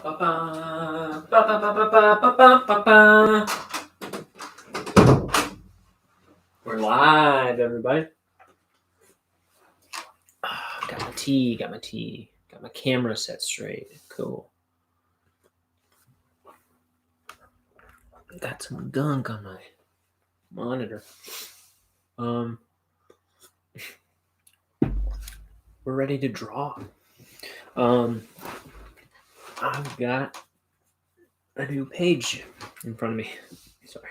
We're live, everybody. Got my tea, got my camera set straight. Cool. Got some gunk on my monitor. We're ready to draw. I've got a new page in front of me. Sorry,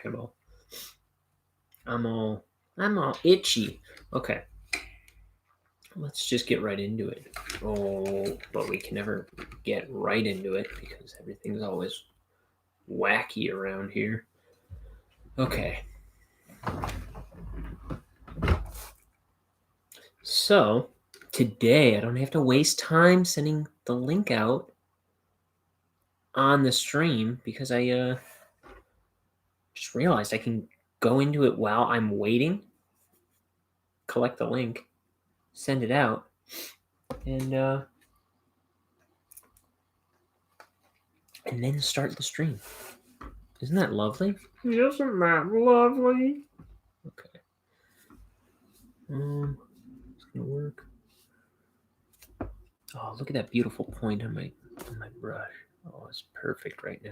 I'm all itchy. Okay. Let's just get right into it. Oh, but we can never get right into it because everything's always wacky around here. Okay. So, today I don't have to waste time sending the link out on the stream because I just realized I can go into it while I'm waiting, collect the link, send it out, and then start the stream. Isn't that lovely? Isn't that lovely? Okay. It's gonna work. Oh, look at that beautiful point on my brush. Oh, it's perfect right now.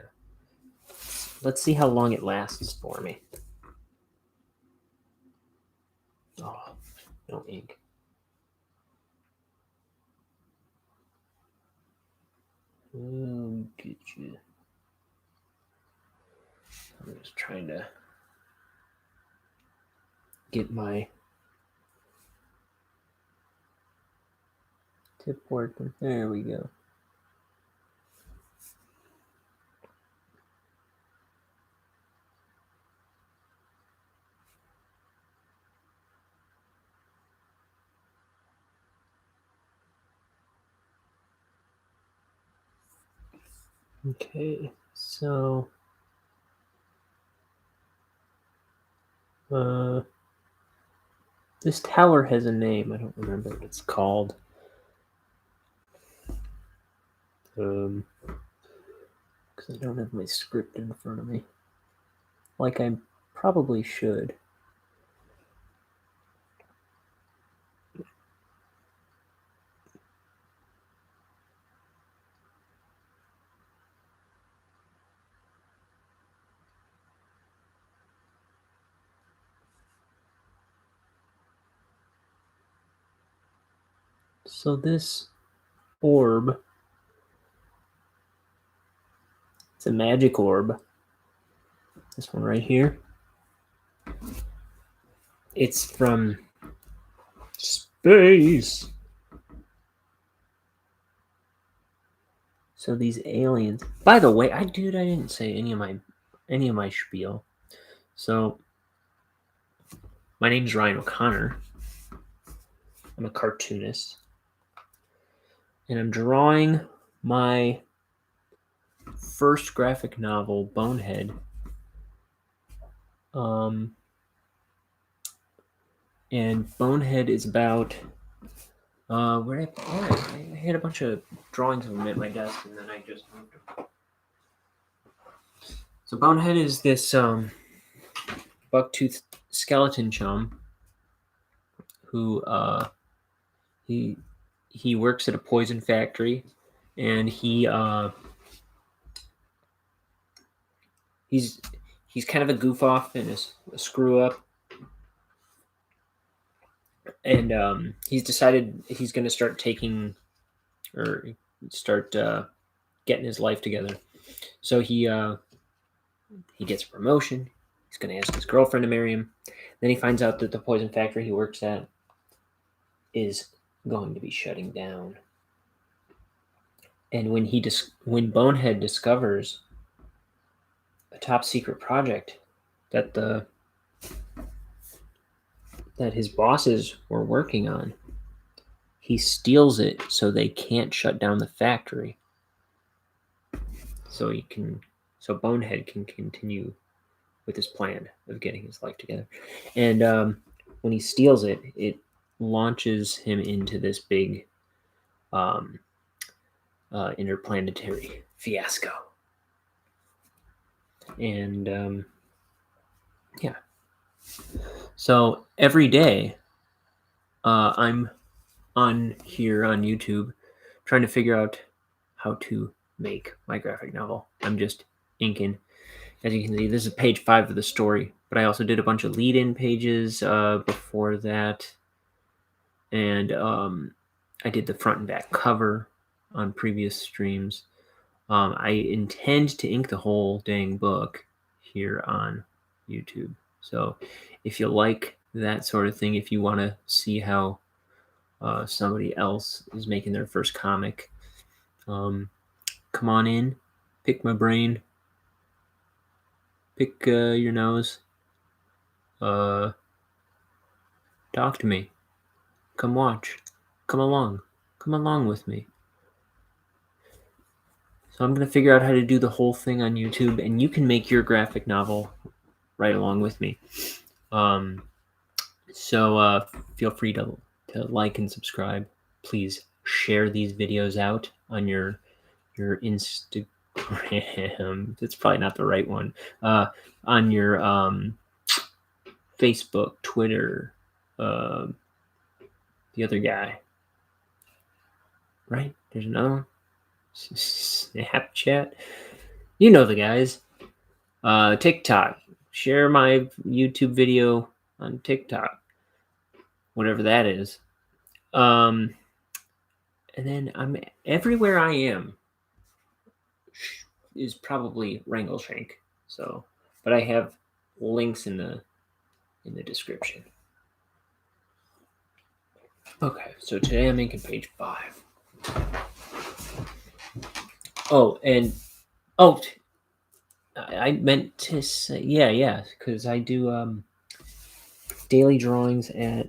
Let's see how long it lasts for me. Oh, no ink. Oh, get you. I'm just trying to get my tip working. There we go. Okay, so this tower has a name. I don't remember what it's called. Because I don't have my script in front of me, like I probably should. So this orb, it's a magic orb. This one right here. It's from space. So these aliens. By the way, I didn't say any of my spiel. So my name's Ryan O'Connor. I'm a cartoonist. And I'm drawing my first graphic novel, Bonehead. And Bonehead is about I had a bunch of drawings of them at my desk, and then I just moved them. So Bonehead is this buck-toothed skeleton chum who he works at a poison factory, and he's kind of a goof off and a screw up. And he's decided he's going to start getting his life together. So he gets a promotion. He's going to ask his girlfriend to marry him. Then he finds out that the poison factory he works at is going to be shutting down. And when Bonehead discovers a top secret project that his bosses were working on, he steals it so they can't shut down the factory. So Bonehead can continue with his plan of getting his life together. And when he steals it, it launches him into this big interplanetary fiasco. And yeah. So every day, I'm on here on YouTube trying to figure out how to make my graphic novel. I'm just inking. As you can see, this is page 5 of the story, but I also did a bunch of lead-in pages before that, and I did the front and back cover on previous streams. I intend to ink the whole dang book here on YouTube. So if you like that sort of thing, if you want to see how somebody else is making their first comic, come on in, pick my brain, pick your nose, talk to me, come watch, come along with me. So I'm going to figure out how to do the whole thing on YouTube, and you can make your graphic novel right along with me. So feel free to like and subscribe. Please share these videos out on your Instagram. It's probably not the right one. On your Facebook, Twitter, the other guy. Right? There's another one. Snapchat. You know the guys. TikTok. Share my YouTube video on TikTok. Whatever that is. And then I'm everywhere I am is probably Wrangleshank. So, but I have links in the description. Okay, so today I'm making page 5. Oh, and I meant to say yeah, because I do daily drawings at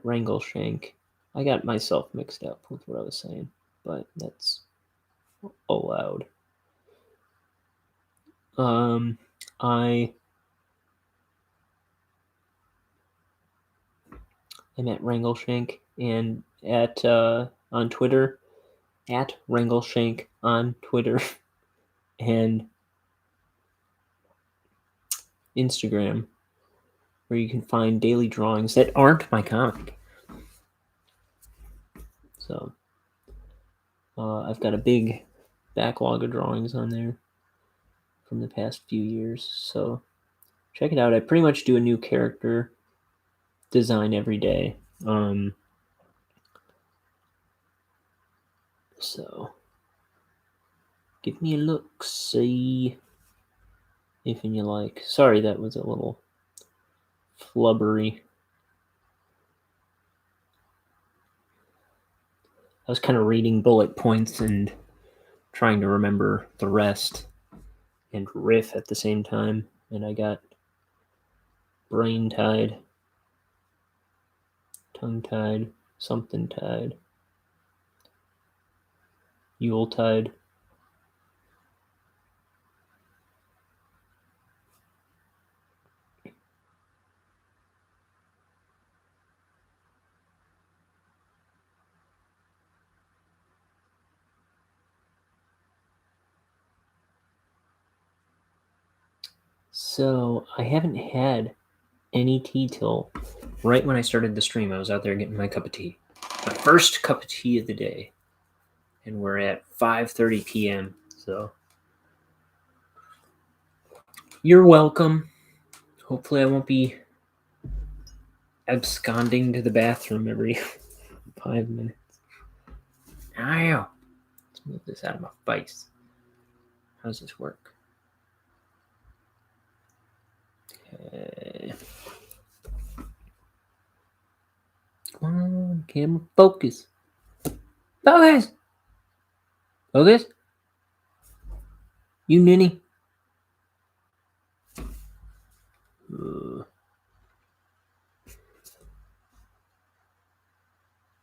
Wrangleshank. I got myself mixed up with what I was saying, but that's allowed. I am at Wrangleshank and at on Twitter at Wrangleshank on Twitter and Instagram, where you can find daily drawings that aren't my comic. So I've got a big backlog of drawings on there from the past few years. So check it out. I pretty much do a new character design every day. So give me a look, see if you like. Sorry, that was a little flubbery. I was kind of reading bullet points and trying to remember the rest and riff at the same time, and I got brain tied, tongue tied, something tied, Yule tide. So I haven't had any tea till right when I started the stream. I was out there getting my cup of tea, my first cup of tea of the day, and we're at 5:30 p.m. So you're welcome. Hopefully I won't be absconding to the bathroom every 5 minutes. Ow! Let's move this out of my face. How does this work? Okay. Come on, camera, focus. Focus! Focus? You ninny.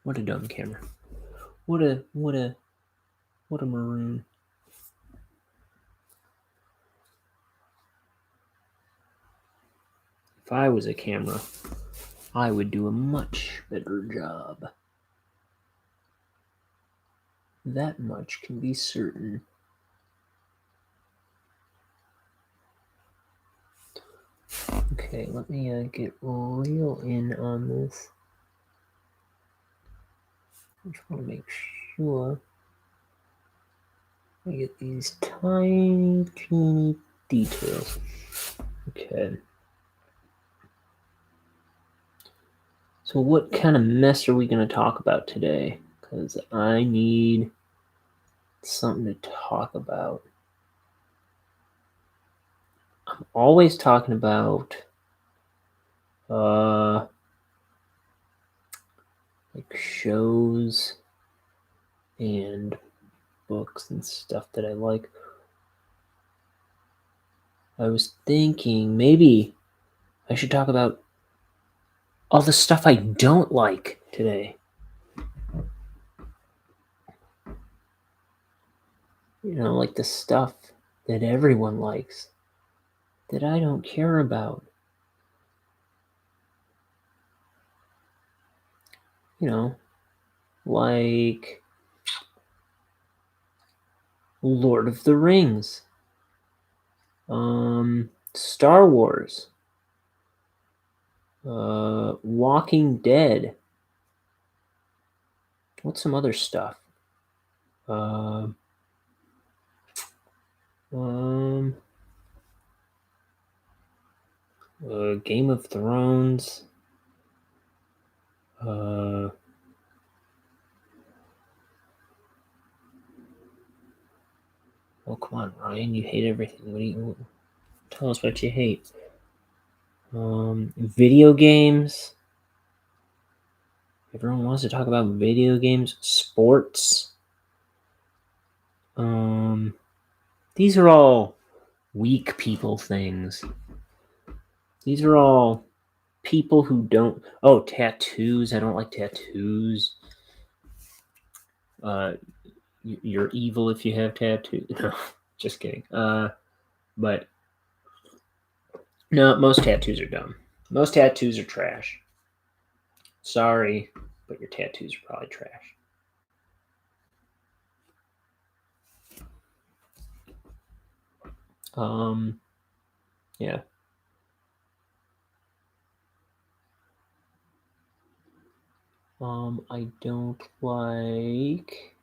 What a dumb camera. What a maroon. If I was a camera, I would do a much better job. That much can be certain. Okay, let me get real in on this. I just want to make sure I get these tiny, teeny details. Okay. So what kind of mess are we going to talk about today? Because I need something to talk about. I'm always talking about like shows and books and stuff that I like. I was thinking maybe I should talk about all the stuff I don't like today. You know, like the stuff that everyone likes that I don't care about. You know, like Lord of the Rings, Star Wars, Walking Dead. What's some other stuff? Game of Thrones. Oh, come on, Ryan. You hate everything. What do you tell us what you hate? Video games. Everyone wants to talk about video games. Sports. These are all weak people things. These are all people who don't. Oh, tattoos. I don't like tattoos. You're evil if you have tattoos. No, just kidding. But no, most tattoos are dumb. Most tattoos are trash. Sorry, but your tattoos are probably trash. Yeah. I don't like.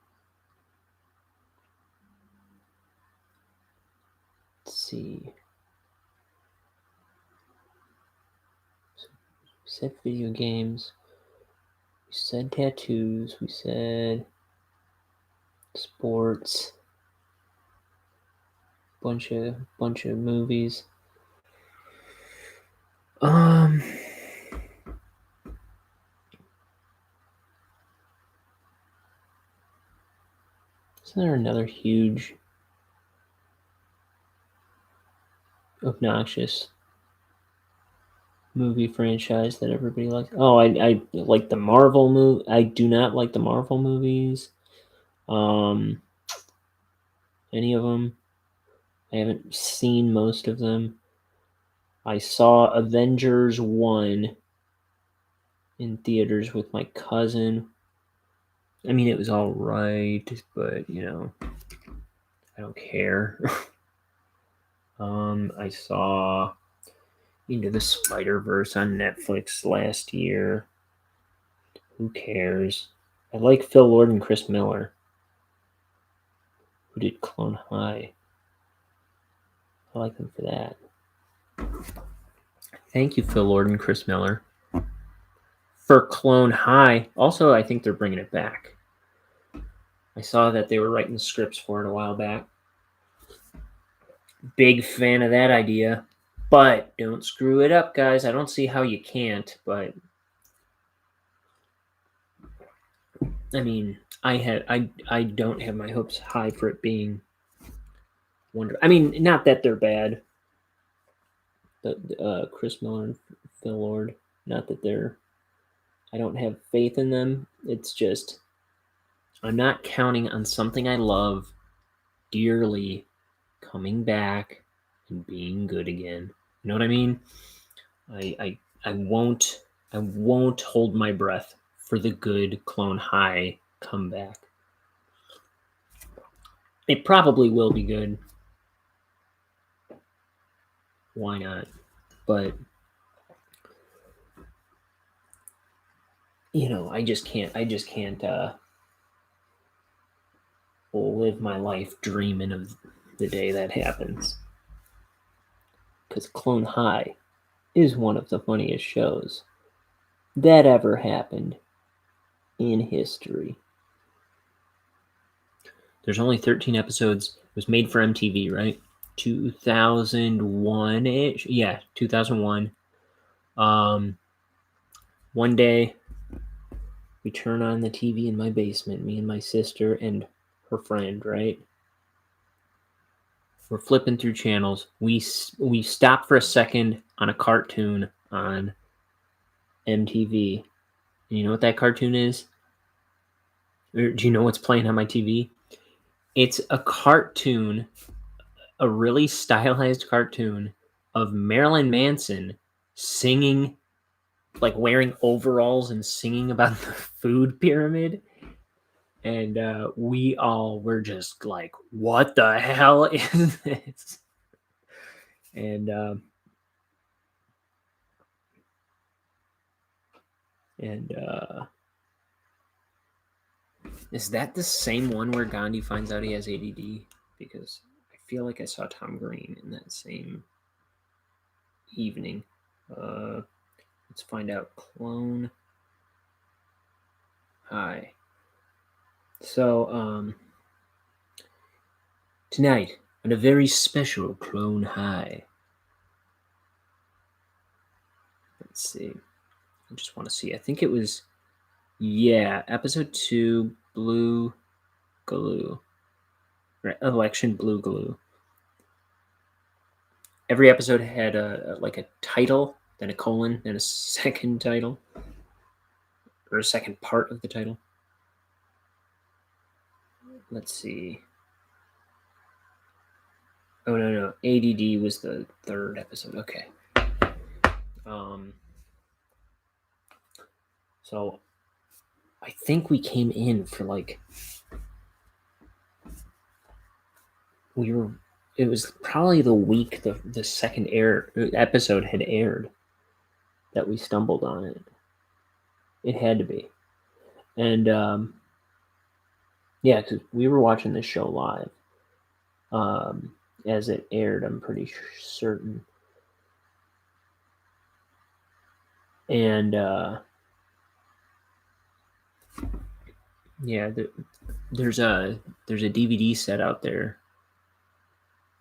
Let's see. So we said video games. We said tattoos. We said sports. Bunch of movies. Isn't there another huge, obnoxious movie franchise that everybody likes? Oh, I like the Marvel movie. I do not like the Marvel movies. Any of them. I haven't seen most of them. I saw Avengers 1 in theaters with my cousin. I mean, it was all right, but, you know, I don't care. I saw Into the Spider-Verse on Netflix last year. Who cares? I like Phil Lord and Chris Miller, who did Clone High. I like them for that. Thank you, Phil Lord and Chris Miller, for Clone High. Also, I think they're bringing it back. I saw that they were writing scripts for it a while back. Big fan of that idea. But don't screw it up, guys. I don't see how you can't, but I mean, I don't have my hopes high for it being wonderful. I mean, not that they're bad. The Chris Miller and Phil Lord, not that they're. I don't have faith in them. It's just I'm not counting on something I love dearly coming back and being good again. You know what I mean? I won't hold my breath for the good Clone High comeback. It probably will be good. Why not? But I just can't live my life dreaming of the day that happens. Because Clone High is one of the funniest shows that ever happened in history. There's only 13 episodes. It was made for MTV, right? 2001-ish. Yeah, 2001. One day, we turn on the TV in my basement, me and my sister and her friend, right? We're flipping through channels. We stop for a second on a cartoon on MTV. And you know what that cartoon is? Or do you know what's playing on my TV? It's a cartoon, a really stylized cartoon of Marilyn Manson singing, like wearing overalls and singing about the food pyramid. And we all were just like, what the hell is this? And is that the same one where Gandhi finds out he has ADD? Because I feel like I saw Tom Green in that same evening. Let's find out. Clone High. So, tonight, on a very special Clone High. Let's see. I just want to see. I think it was, episode 2, Blue Glue. Right, Election Blue Glue. Every episode had a title, then a colon, then a second title, or a second part of the title. Let's see. Oh no, ADD was the third episode. Okay. So I think we came in for it was probably the week the second episode had aired that we stumbled on it. It had to be. And yeah, because we were watching this show live as it aired, I'm pretty certain. And yeah, there's a DVD set out there.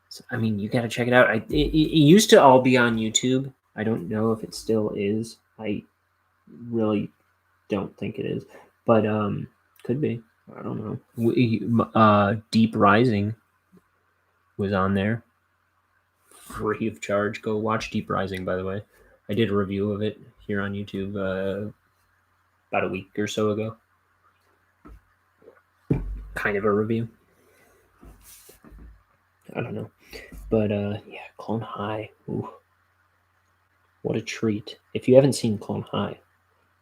So, I mean, you got to check it out. It used to all be on YouTube. I don't know if it still is. I really don't think it is, but could be. I don't know. Deep Rising was on there, free of charge. Go watch Deep Rising, by the way. I did a review of it here on YouTube about a week or so ago. Kind of a review. I don't know. But yeah, Clone High. Ooh. What a treat. If you haven't seen Clone High,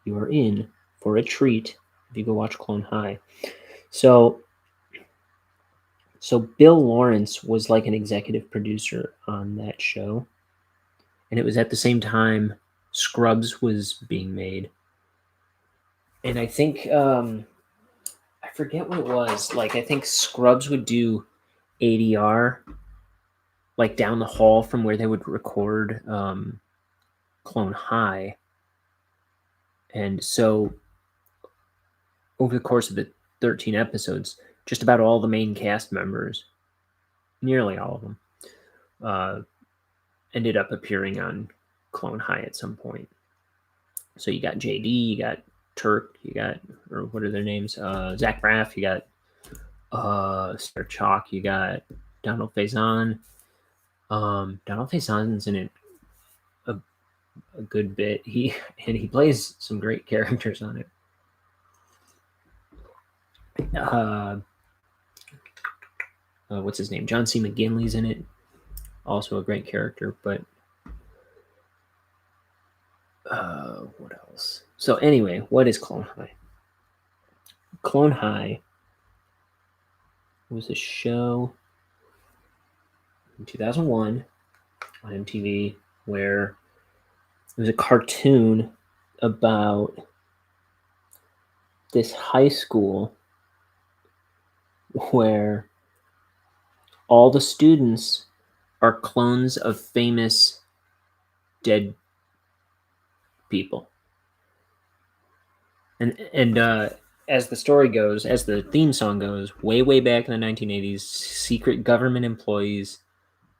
you are in for a treat if you go watch Clone High. So Bill Lawrence was like an executive producer on that show. And it was at the same time Scrubs was being made. And I think I forget what it was. Like I think Scrubs would do ADR like down the hall from where they would record Clone High. And so over the course of the 13 episodes, just about all the main cast members, nearly all of them, ended up appearing on Clone High at some point. So you got JD, you got Turk, you got, or what are their names? Zach Braff, you got Sarah Chalk, you got Donald Faison. Donald Faison's in it a good bit. He plays some great characters on it. What's his name? John C. McGinley's in it. Also a great character, but what else? So anyway, what is Clone High? Clone High was a show in 2001 on MTV where it was a cartoon about this high school where all the students are clones of famous dead people. And as the story goes, as the theme song goes, way back in the 1980s, secret government employees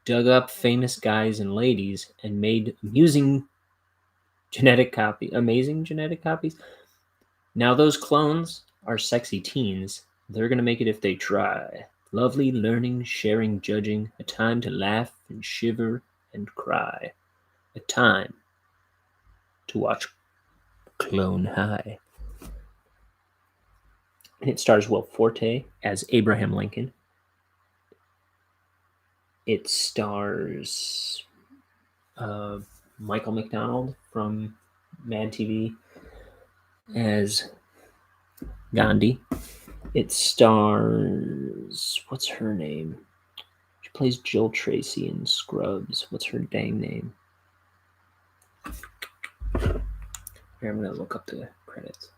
dug up famous guys and ladies and made amazing genetic copies. Now those clones are sexy teens. They're gonna make it if they try. Lovely learning, sharing, judging, a time to laugh and shiver and cry. A time to watch Clone High. And it stars Will Forte as Abraham Lincoln. It stars Michael McDonald from Mad TV as Gandhi. It stars, what's her name? She plays Jill Tracy in Scrubs. What's her dang name? Here, I'm gonna look up the credits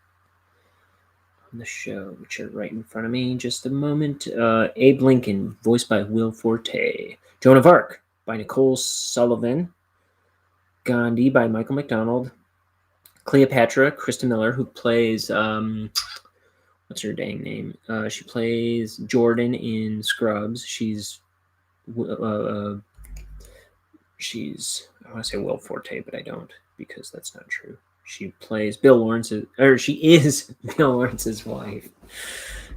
on the show, which are right in front of me. Just a moment. Abe Lincoln, voiced by Will Forte. Joan of Arc by Nicole Sullivan. Gandhi by Michael McDonald. Cleopatra, Krista Miller, who plays what's her dang name? She plays Jordan in Scrubs. She's I want to say Will Forte, but I don't because that's not true. She plays Bill Lawrence's, or she is Bill Lawrence's wife.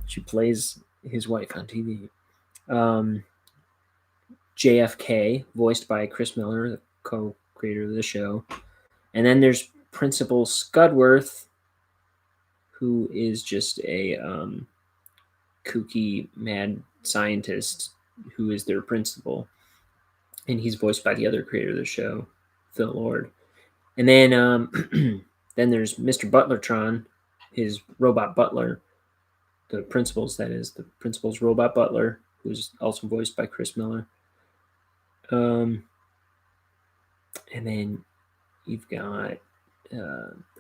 She plays his wife on TV. JFK, voiced by Chris Miller, the co-creator of the show. And then there's Principal Scudworth, who is just a kooky, mad scientist who is their principal. And he's voiced by the other creator of the show, Phil Lord. And then then there's Mr. Butlertron, his robot butler, the principal's robot butler, who's also voiced by Chris Miller. And then you've got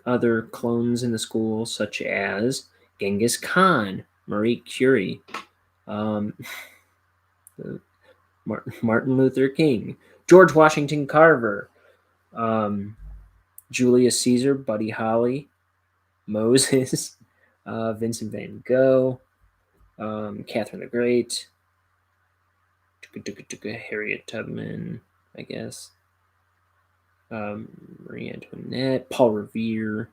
other clones in the school, such as Genghis Khan, Marie Curie, Martin Luther King, George Washington Carver, Julius Caesar, Buddy Holly, Moses, Vincent van Gogh, Catherine the Great, Harriet Tubman, I guess, Marie Antoinette, Paul Revere.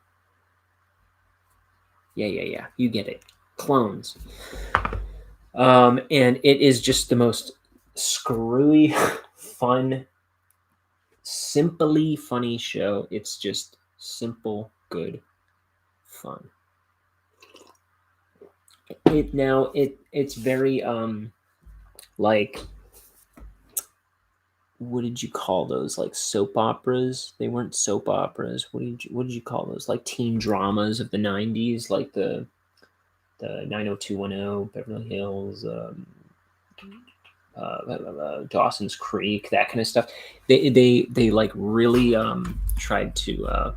Yeah, you get it. Clones. And it is just the most screwy, fun, simply funny show. It's just simple, good fun. It's very like, what did you call those, like soap operas? They weren't soap operas. What did you call those, like teen dramas of the 90s, like the 90210, Beverly Hills, Dawson's Creek, that kind of stuff. They like really tried to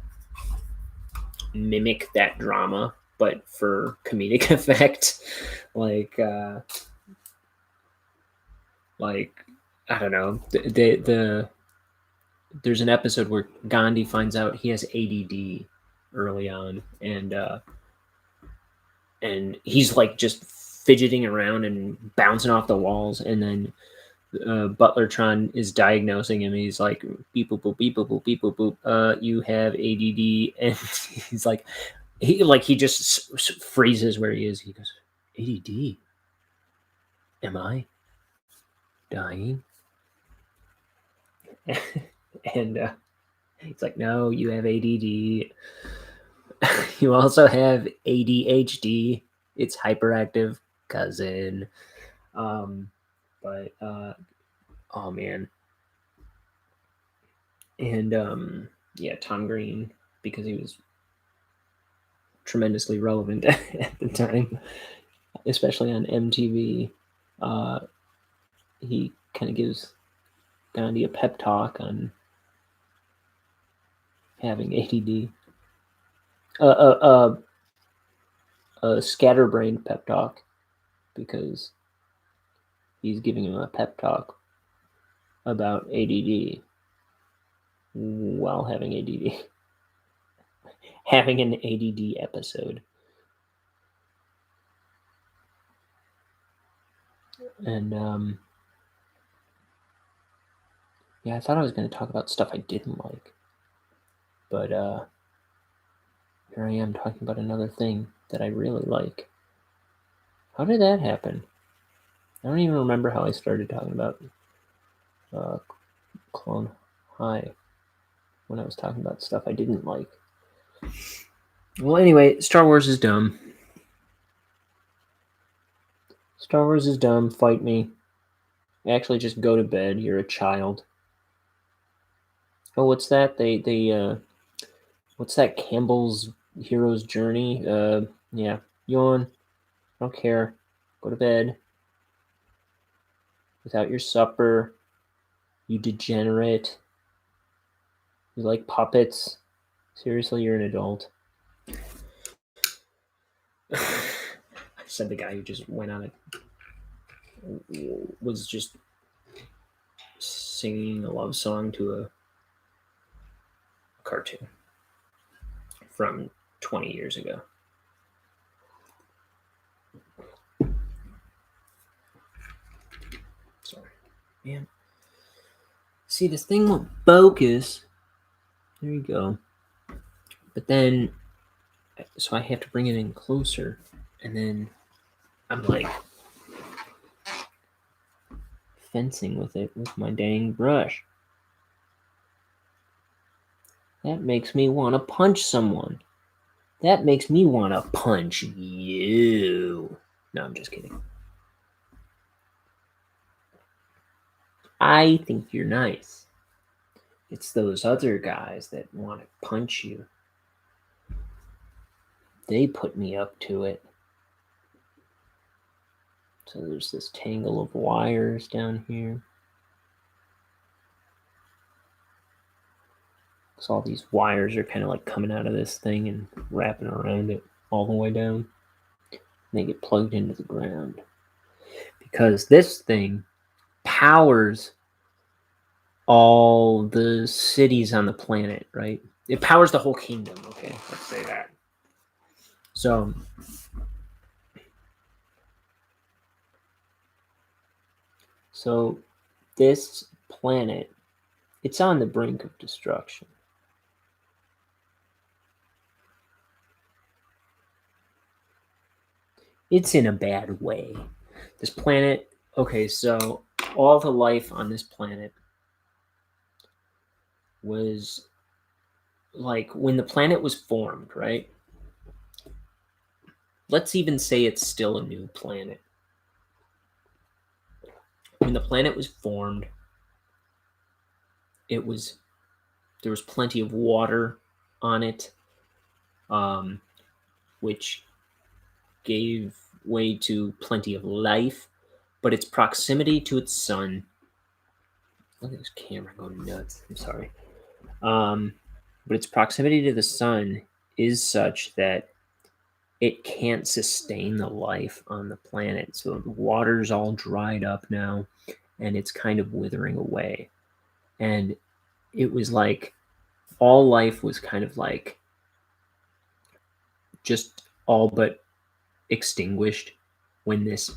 mimic that drama, but for comedic effect. Like I don't know. There's an episode where Gandhi finds out he has ADD early on, and he's like just fidgeting around and bouncing off the walls, and then Butlertron is diagnosing him. He's like, beep boop boop beep boop boop beep boop boop. You have ADD, and he's like, he just freezes where he is. He goes, ADD. Am I dying? And he's like, no, you have ADD. You also have ADHD. It's hyperactive cousin. But oh man. And yeah, Tom Green, because he was tremendously relevant at the time, especially on MTV. he kind of gives Gandhi a pep talk on having ADD. A scatterbrained pep talk, because he's giving him a pep talk about ADD while having ADD. Having an ADD episode. And yeah, I thought I was going to talk about stuff I didn't like, but here I am talking about another thing that I really like. How did that happen? I don't even remember how I started talking about Clone High when I was talking about stuff I didn't like. Well, anyway, Star Wars is dumb. Star Wars is dumb. Fight me. Actually, just go to bed. You're a child. Oh, what's that? What's that? Campbell's Hero's Journey. Yeah. Yawn. I don't care. Go to bed. Without your supper. You degenerate. You like puppets. Seriously, you're an adult. I said the guy who just went on was just singing a love song to a cartoon from 20 years ago. Sorry. Man. See, this thing won't focus. There you go. But then, so I have to bring it in closer. And then I'm like fencing with it with my dang brush. That makes me want to punch someone. That makes me want to punch you. No, I'm just kidding. I think you're nice. It's those other guys that want to punch you. They put me up to it. So there's this tangle of wires down here. So all these wires are kind of like coming out of this thing and wrapping around it all the way down. And they get plugged into the ground. Because this thing powers all the cities on the planet, right? It powers the whole kingdom, okay? Let's say that. So this planet, it's on the brink of destruction. It's in a bad way. This planet, okay, so all the life on this planet was like when the planet was formed, right? Let's even say it's still a new planet. When the planet was formed, there was plenty of water on it, which gave way to plenty of life, but its proximity to its sun. Look at this camera going nuts. I'm sorry. But its proximity to the sun is such that it can't sustain the life on the planet. So the water's all dried up now, and it's kind of withering away. And it was like all life was kind of like just all but extinguished when this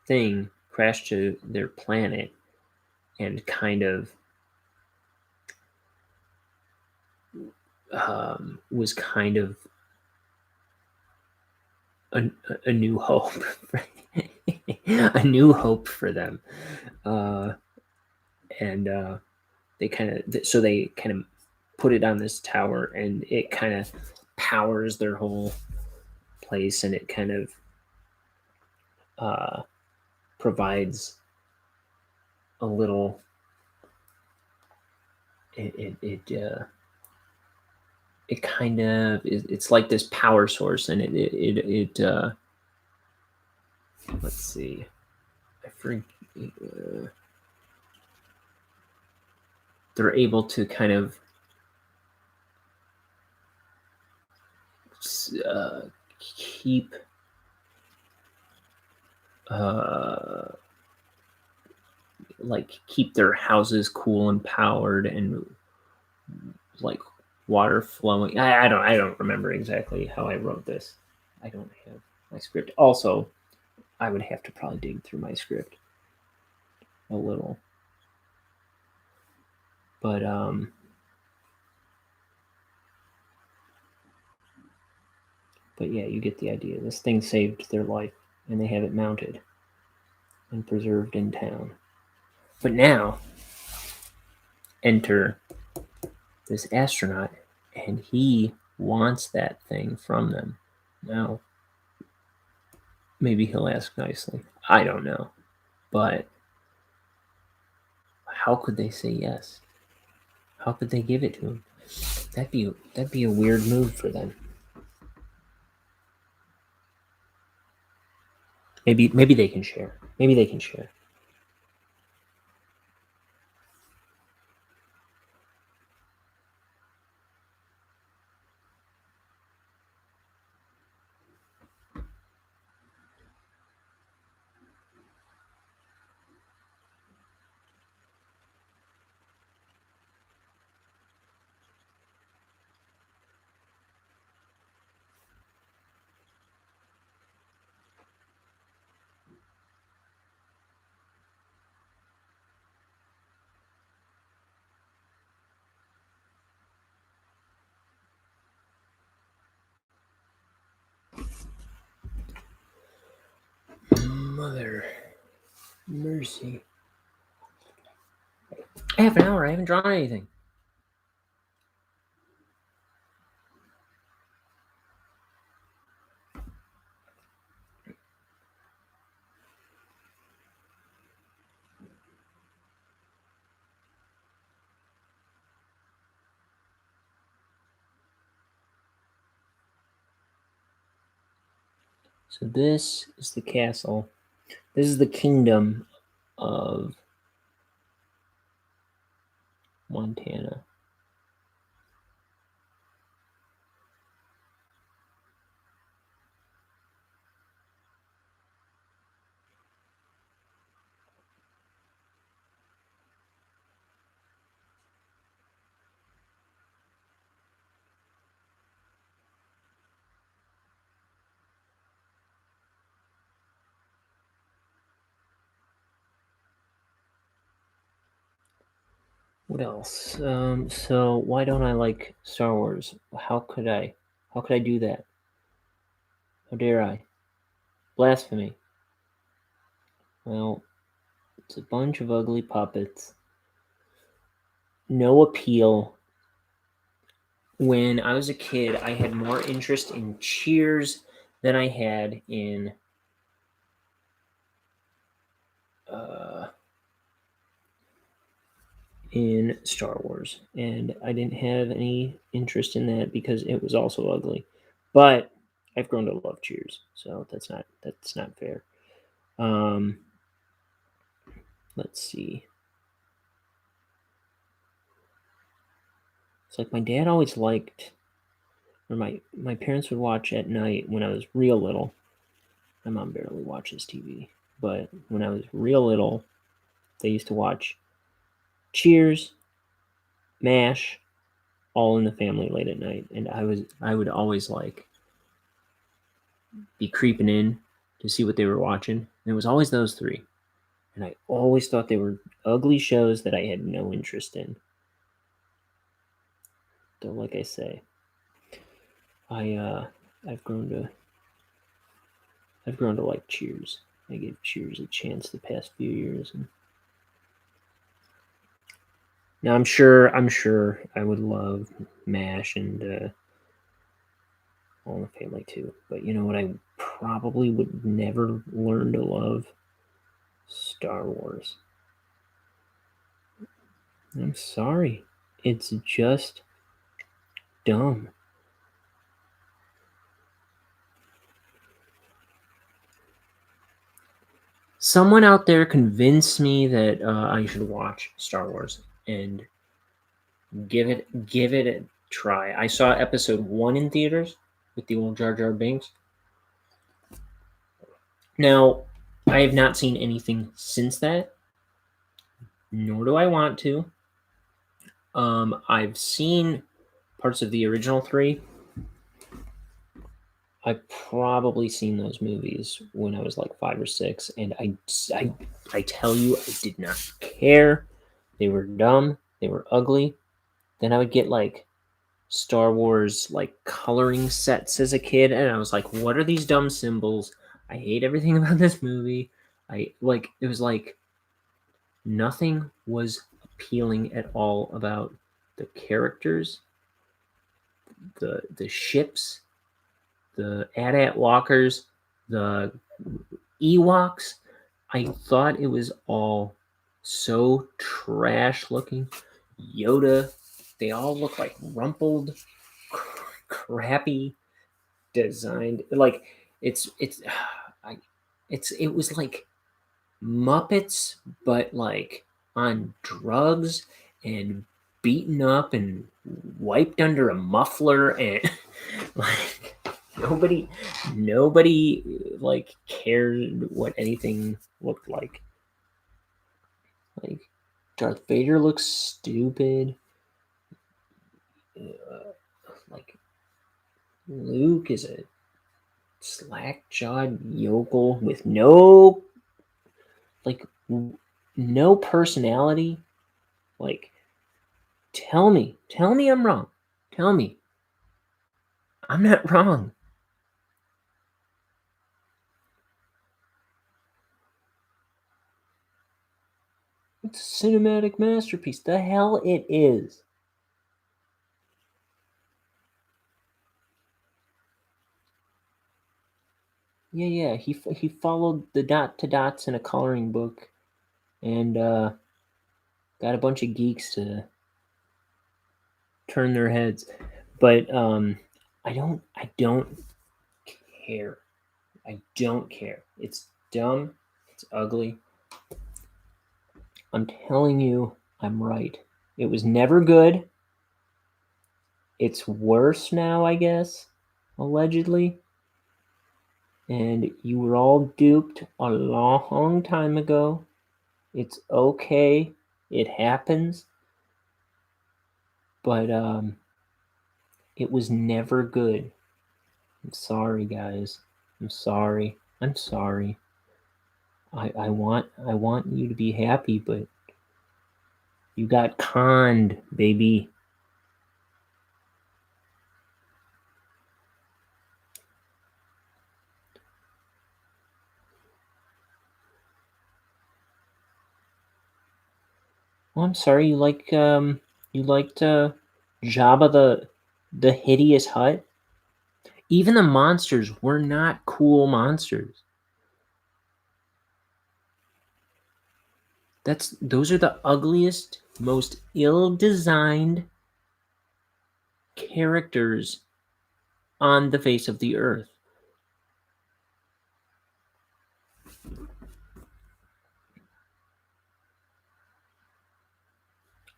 thing crashed to their planet and kind of was kind of a new hope, a new hope for them, and they kind of put it on this tower, and it kind of powers their whole place, and it kind of provides a little. It kind of it's like this power source, and it let's see, I they're able to kind of keep keep their houses cool and powered and like water flowing. I don't remember exactly how I wrote this. I don't have my script. Also, I would have to probably dig through my script a little. But yeah, you get the idea. This thing saved their life, and they have it mounted and preserved in town. But now, enter this astronaut, and he wants that thing from them. Now, maybe he'll ask nicely. I don't know. But how could they say yes? How could they give it to him? That'd be a weird move for them. Maybe they can share. Maybe they can share. Mother mercy. Half an hour, I haven't drawn anything. So this is the castle. This is the kingdom of Montana. What else? So why don't I like Star Wars? How could I? How could I do that? How dare I? Blasphemy. Well, it's a bunch of ugly puppets. No appeal. When I was a kid, I had more interest in Cheers than I had in Star Wars, and I didn't have any interest in that because it was also ugly. But I've grown to love Cheers, so that's not fair. Let's see. It's like my dad always liked, or my parents would watch at night when I was real little. My mom barely watches TV, but when I was real little, they used to watch Cheers, MASH, All in the Family late at night, and I would always be creeping in to see what they were watching. And it was always those three, and I always thought they were ugly shows that I had no interest in. Though, like I say, I've grown to like Cheers. I gave Cheers a chance the past few years, and now I'm sure I would love MASH and All in the Family too. But you know what? I probably would never learn to love Star Wars. I'm sorry. It's just dumb. Someone out there convinced me that I should watch Star Wars and give it a try. I saw episode 1 in theaters with the old Jar Jar Binks. Now, I have not seen anything since that, nor do I want to. I've seen parts of the original 3. I've probably seen those movies when I was like 5 or 6, and I tell you, I did not care. They were dumb. They were ugly. Then I would get like Star Wars like coloring sets as a kid, and I was like, what are these dumb symbols? I hate everything about this movie. It was like nothing was appealing at all about the characters, the ships, the AT-AT walkers, the Ewoks. I thought it was all so trash looking. Yoda, they all look like rumpled, crappy designed. Like it was like Muppets, but like on drugs and beaten up and wiped under a muffler, and like nobody like cared what anything looked like. Like Darth Vader looks stupid. Like Luke is a slack-jawed yokel with no personality. Like, tell me I'm wrong. Tell me I'm not wrong. It's a cinematic masterpiece. The hell it is. Yeah. He followed the dot to dots in a coloring book, and got a bunch of geeks to turn their heads. But I don't care. I don't care. It's dumb. It's ugly. I'm telling you, I'm right. It was never good. It's worse now, I guess, allegedly. And you were all duped a long time ago. It's okay. It happens. But it was never good. I'm sorry, guys. I'm sorry. I want you to be happy, but you got conned, baby. Well, I'm sorry. You liked Jabba the Hideous Hutt. Even the monsters were not cool monsters. Those are the ugliest, most ill-designed characters on the face of the earth.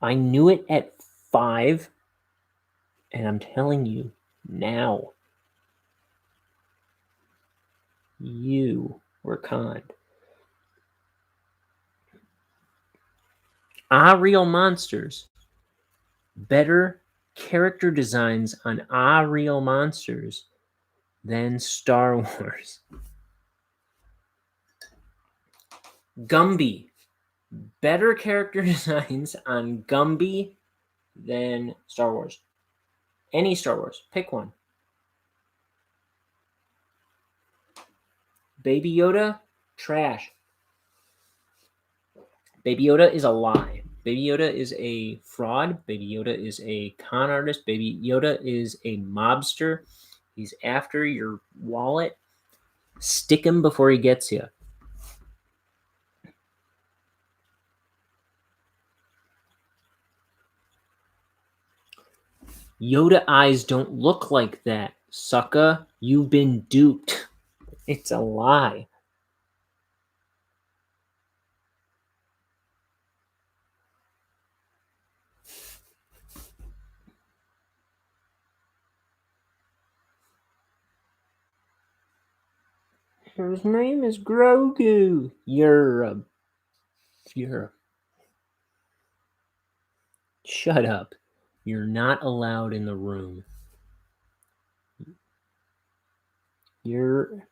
I knew it at 5, and I'm telling you now, you were conned. Real monsters. Better character designs on real monsters than Star Wars. Gumby. Better character designs on Gumby than Star Wars. Any Star Wars. Pick one. Baby Yoda, trash. Baby Yoda is a lie. Baby Yoda is a fraud. Baby Yoda is a con artist. Baby Yoda is a mobster. He's after your wallet. Stick him before he gets you. Yoda eyes don't look like that, sucker. You've been duped. It's a lie. His name is Grogu. You're shut up. You're not allowed in the room. You're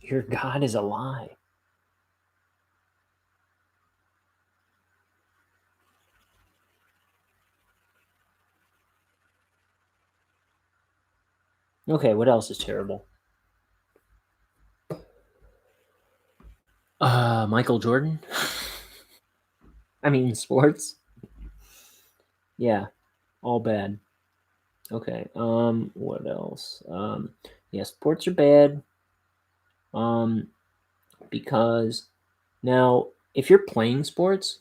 your God is a lie. Okay, what else is terrible? Michael Jordan. I mean, sports. Yeah, all bad. Okay. What else? Yeah, sports are bad. Because now if you're playing sports,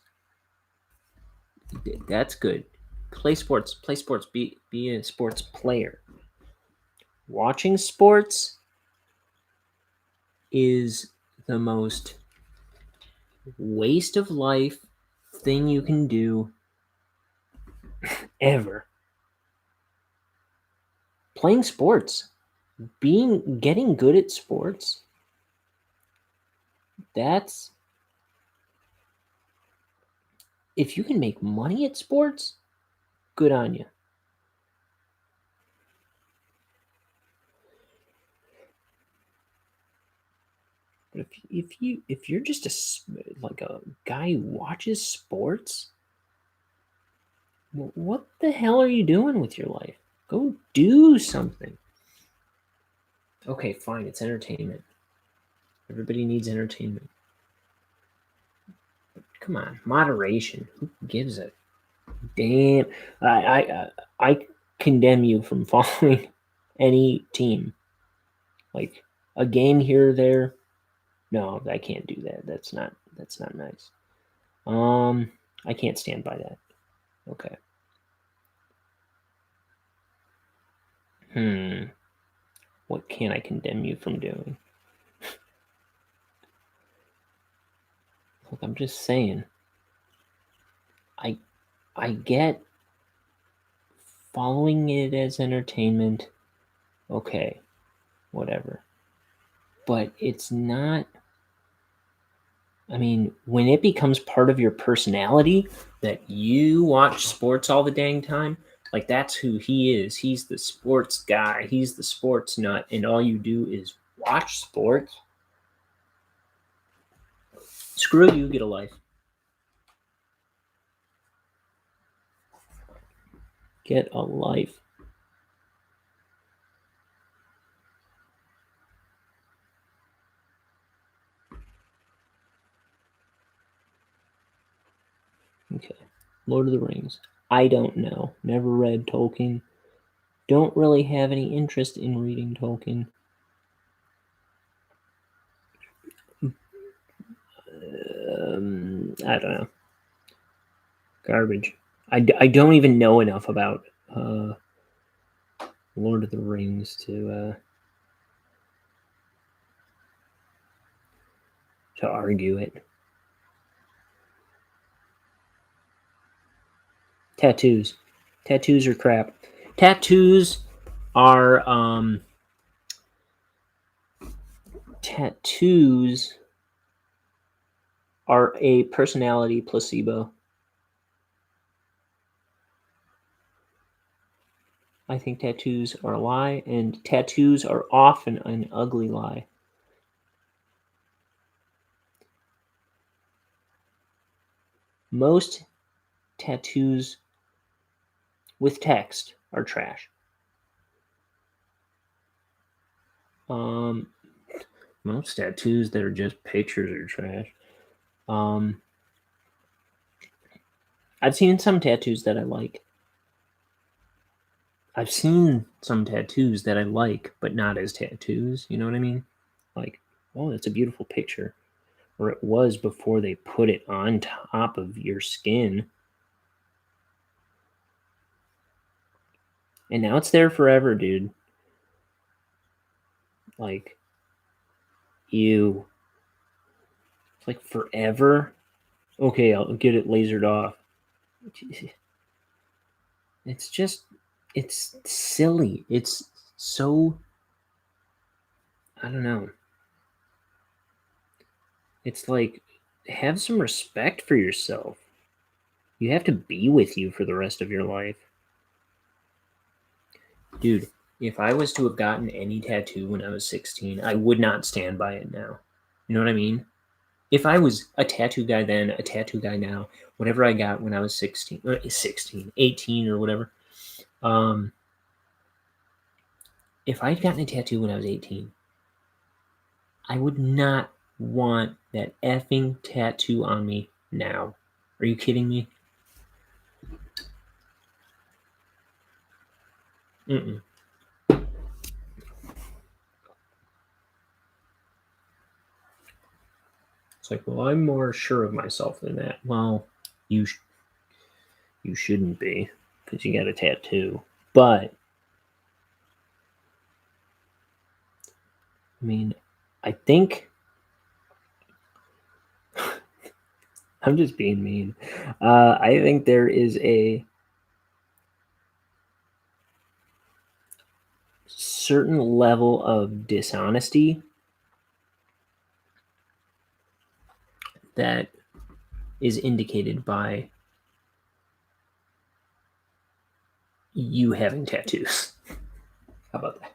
that's good. Play sports. Play sports. Be a sports player. Watching sports is the most waste of life thing you can do ever. Playing sports, getting good at sports, that's if you can make money at sports, good on you. But if you're just like a guy who watches sports, what the hell are you doing with your life? Go do something. Okay, fine, it's entertainment. Everybody needs entertainment. But come on, moderation. Who gives a damn? I condemn you from following any team. Like a game here or there. No, I can't do that. That's not nice. I can't stand by that. Okay. What can I condemn you from doing? Look, I'm just saying. I get following it as entertainment. Okay, whatever. But it's not. I mean, when it becomes part of your personality that you watch sports all the dang time, like that's who he is. He's the sports guy. He's the sports nut, and all you do is watch sports. Screw you, get a life. Get a life. Okay. Lord of the Rings. I don't know. Never read Tolkien. Don't really have any interest in reading Tolkien. I don't know. Garbage. I don't even know enough about Lord of the Rings to argue it. Tattoos. Tattoos are crap. Tattoos are a personality placebo. I think tattoos are a lie, and tattoos are often an ugly lie. Most tattoos with text are trash. Most tattoos that are just pictures are trash. I've seen some tattoos that I like. I've seen some tattoos that I like, but not as tattoos. You know what I mean? Like, oh, that's a beautiful picture. Or it was before they put it on top of your skin. And now it's there forever, dude. Like, ew. It's like forever. Okay, I'll get it lasered off. It's just, it's silly. It's so, I don't know. It's like, have some respect for yourself. You have to be with you for the rest of your life. Dude, if I was to have gotten any tattoo when I was 16, I would not stand by it now. You know what I mean? If I was a tattoo guy then, a tattoo guy now, whatever I got when I was 16, 16, 18 or whatever, if I'd gotten a tattoo when I was 18, I would not want that effing tattoo on me now. Are you kidding me? Mm-mm. It's like, well, I'm more sure of myself than that. Well, you shouldn't be because you got a tattoo. But I mean, I think I'm just being mean. I think there is a certain level of dishonesty that is indicated by you having tattoos. How about that?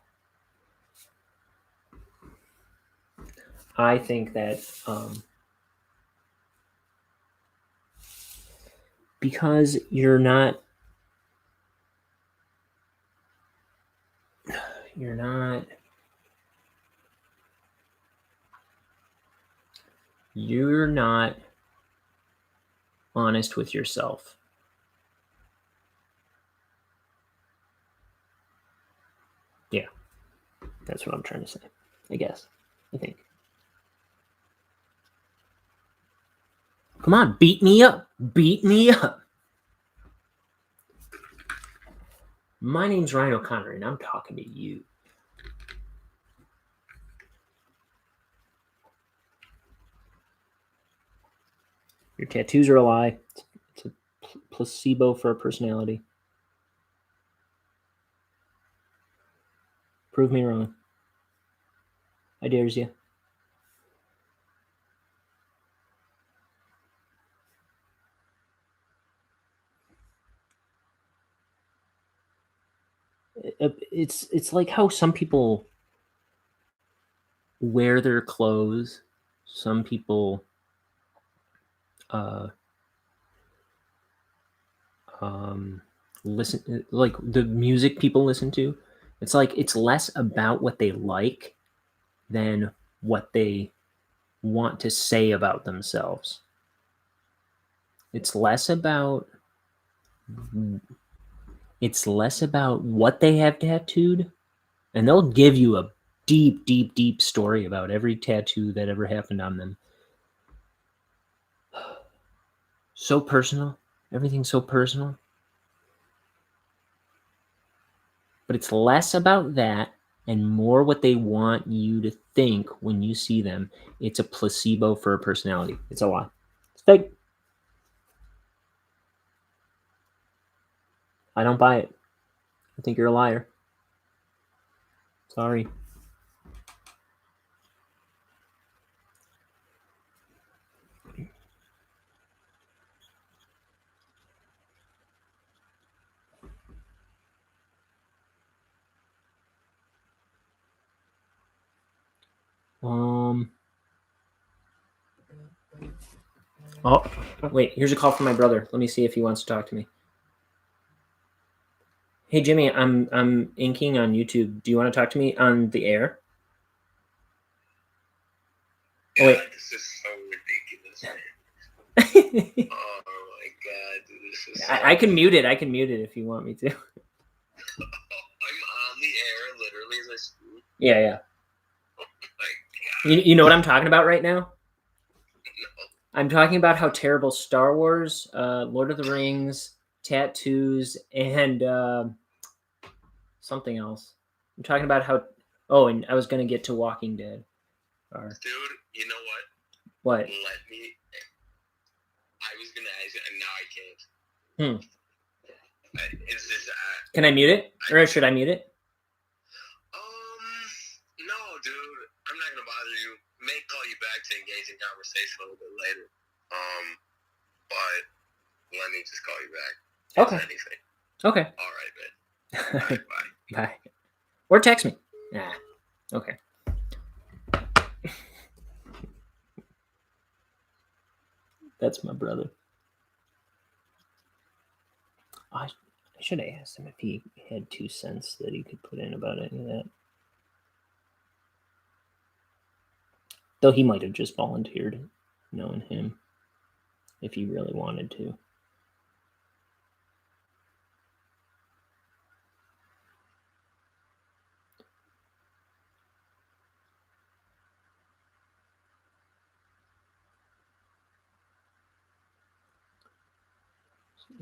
I think that because you're not you're not honest with yourself. Yeah, that's what I'm trying to say. I guess. I think. Come on, beat me up. Beat me up. My name's Ryan O'Connor, and I'm talking to you. Your tattoos are a lie. It's a placebo for a personality. Prove me wrong. I dares you. It's like how some people wear their clothes. Some people uh, listen, like the music people listen to. It's like it's less about what they like than what they want to say about themselves. It's less about what they have tattooed, and they'll give you a deep, deep, deep story about every tattoo that ever happened on them. So personal. Everything's so personal. But it's less about that and more what they want you to think when you see them. It's a placebo for a personality. It's a lie. It's fake. I don't buy it. I think you're a liar. Sorry. Oh, wait. Here's a call from my brother. Let me see if he wants to talk to me. Hey Jimmy, I'm inking on YouTube. Do you want to talk to me on the air? Oh, wait. This is so ridiculous. Oh my god, dude, this is. So I can mute it. I can mute it if you want me to. I'm on the air, literally, as I speak. Yeah. Oh my god. You know what I'm talking about right now? No. I'm talking about how terrible Star Wars, Lord of the Rings, tattoos, and something else. I'm talking about how. Oh, and I was gonna get to Walking Dead. Dude, you know what? What? Let me. was gonna ask you, and now I can't. It's just. Can I mute it, or should I mute it? No, dude. I'm not gonna bother you. May call you back to engage in conversation a little bit later. But let me just call you back. Okay. Anything. Okay. All right, man. All right, bye. Bye. Or text me. Nah. Okay. That's my brother. I should have asked him if he had 2 cents that he could put in about any of that. Though he might have just volunteered, knowing him, if he really wanted to.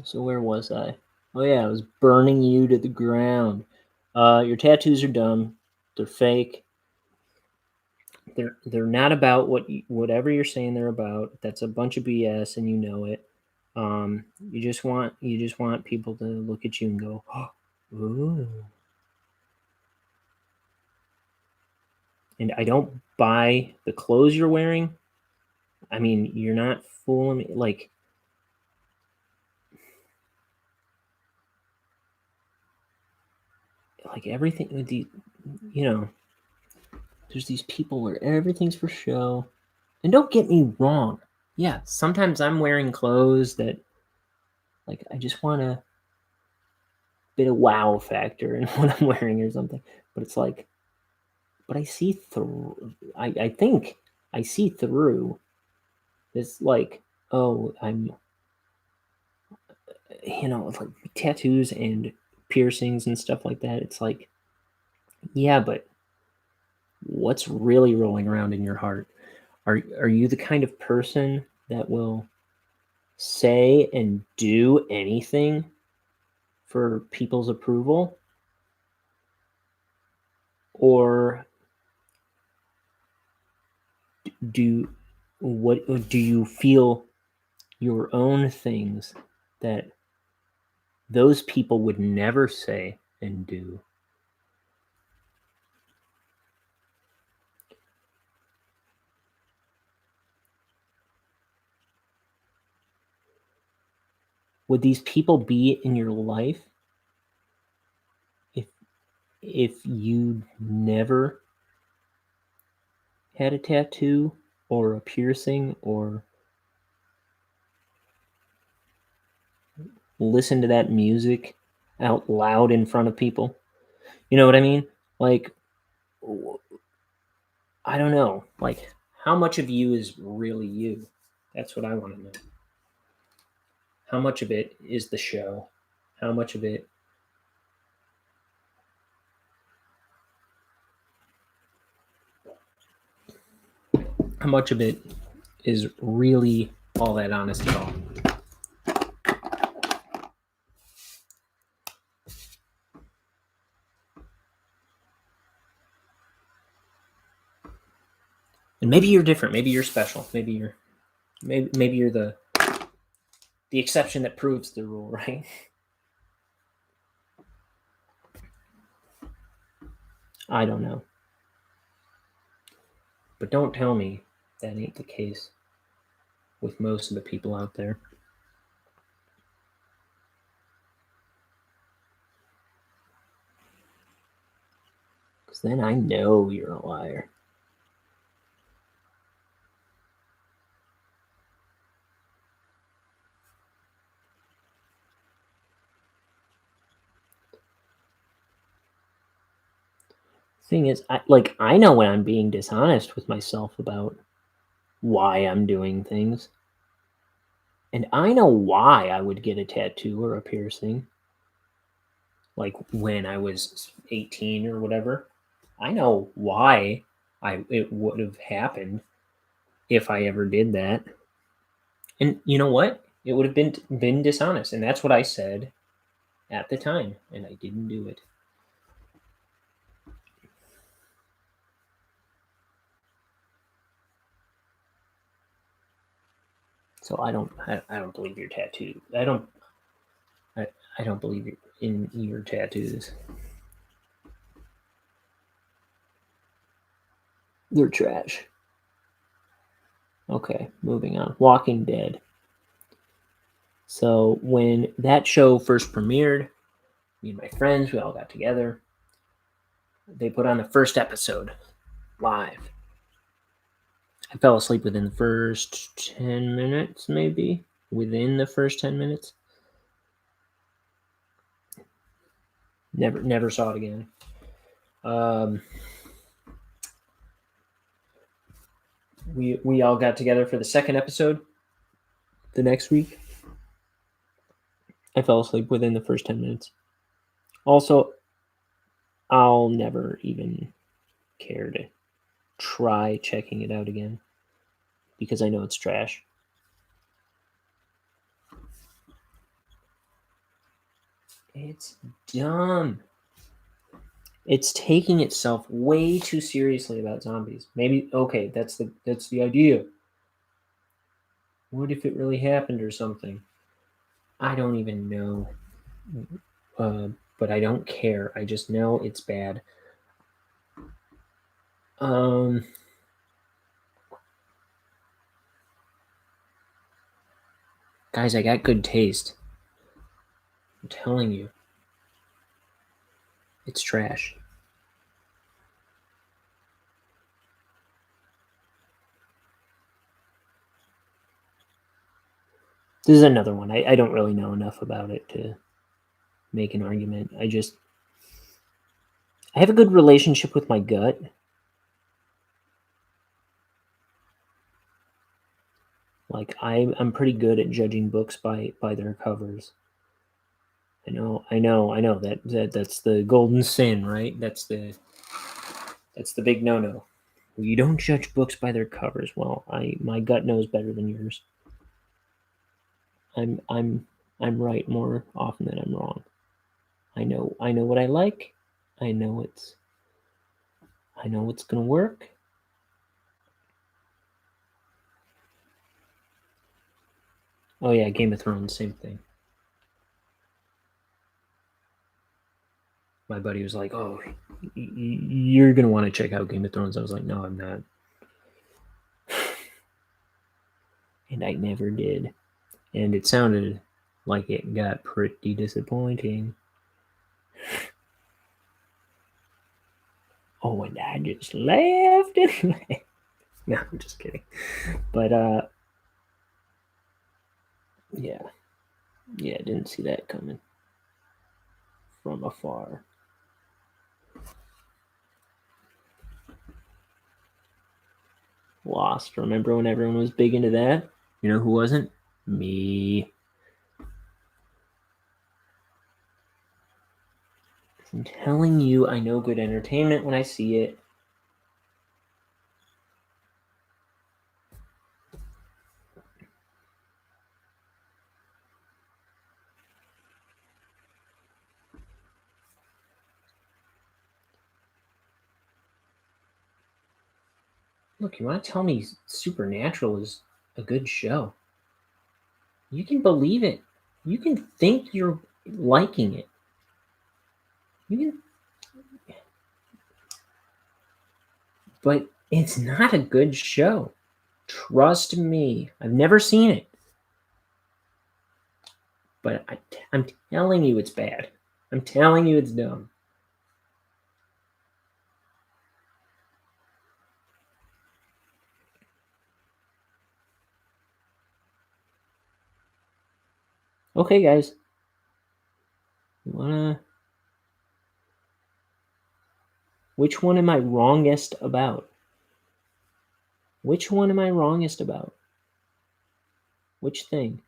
So where was I? Oh yeah, I was burning you to the ground. Your tattoos are dumb. They're fake. They're not about whatever you're saying they're about. That's a bunch of BS, and you know it. You just want people to look at you and go, oh, ooh. And I don't buy the clothes you're wearing. I mean, you're not fooling me. Like everything with the, there's these people where everything's for show. And don't get me wrong. Yeah, sometimes I'm wearing clothes that, like, I just want a bit of wow factor in what I'm wearing or something. But it's like, but I see through. I think I see through this. Like, oh, I'm, like tattoos and piercings and stuff like that. It's like, yeah, but what's really rolling around in your heart? Are you the kind of person that will say and do anything for people's approval? Or do you feel your own things that those people would never say and do? Would these people be in your life if you never had a tattoo or a piercing or listen to that music out loud in front of people? You know what I mean? Like, I don't know. Like, how much of you is really you? That's what I want to know. How much of it is the show? How much of it is really all that honest at all? And maybe you're different. Maybe you're special. Maybe you're the exception that proves the rule, right? I don't know. But don't tell me that ain't the case with most of the people out there. Because then I know you're a liar. Thing is, I know when I'm being dishonest with myself about why I'm doing things. And I know why I would get a tattoo or a piercing. Like when I was 18 or whatever. I know why it would have happened if I ever did that. And you know what? It would have been dishonest. And that's what I said at the time. And I didn't do it. So I don't believe your tattoo. I don't believe in your tattoos. They're trash. Okay, moving on. Walking Dead. So when that show first premiered, me and my friends, we all got together. They put on the first episode live. I fell asleep within the first 10 minutes, maybe. Within the first 10 minutes. Never saw it again. We all got together for the second episode the next week. I fell asleep within the first 10 minutes. Also, I'll never even care to try checking it out again because I know it's trash. It's dumb. It's taking itself way too seriously about zombies. Maybe okay, that's the idea. What if it really happened or something? I don't even know. But I don't care. I just know it's bad. Guys, I got good taste. I'm telling you. It's trash. This is another one. I don't really know enough about it to make an argument. I have a good relationship with my gut. Like I'm pretty good at judging books by their covers. I know that's the golden sin, right? That's the big no-no. You don't judge books by their covers. Well, my gut knows better than yours. I'm right more often than I'm wrong. I know what I like. I know what's gonna work. Oh yeah, Game of Thrones, same thing. My buddy was like, "Oh, you're gonna want to check out Game of Thrones." I was like, "No, I'm not," and I never did. And it sounded like it got pretty disappointing. Oh, and I just laughed and laughed. No, I'm just kidding. But yeah, didn't see that coming from afar. Lost. Remember when everyone was big into that? You know who wasn't? Me. I'm telling you, I know good entertainment when I see it. Look, you want to tell me Supernatural is a good show? You can believe it. You can think you're liking it. You can, but it's not a good show. Trust me. I've never seen it. But I'm telling you it's bad. I'm telling you it's dumb. Okay, guys. You wanna... Which one am I wrongest about? Which one am I wrongest about? Which thing?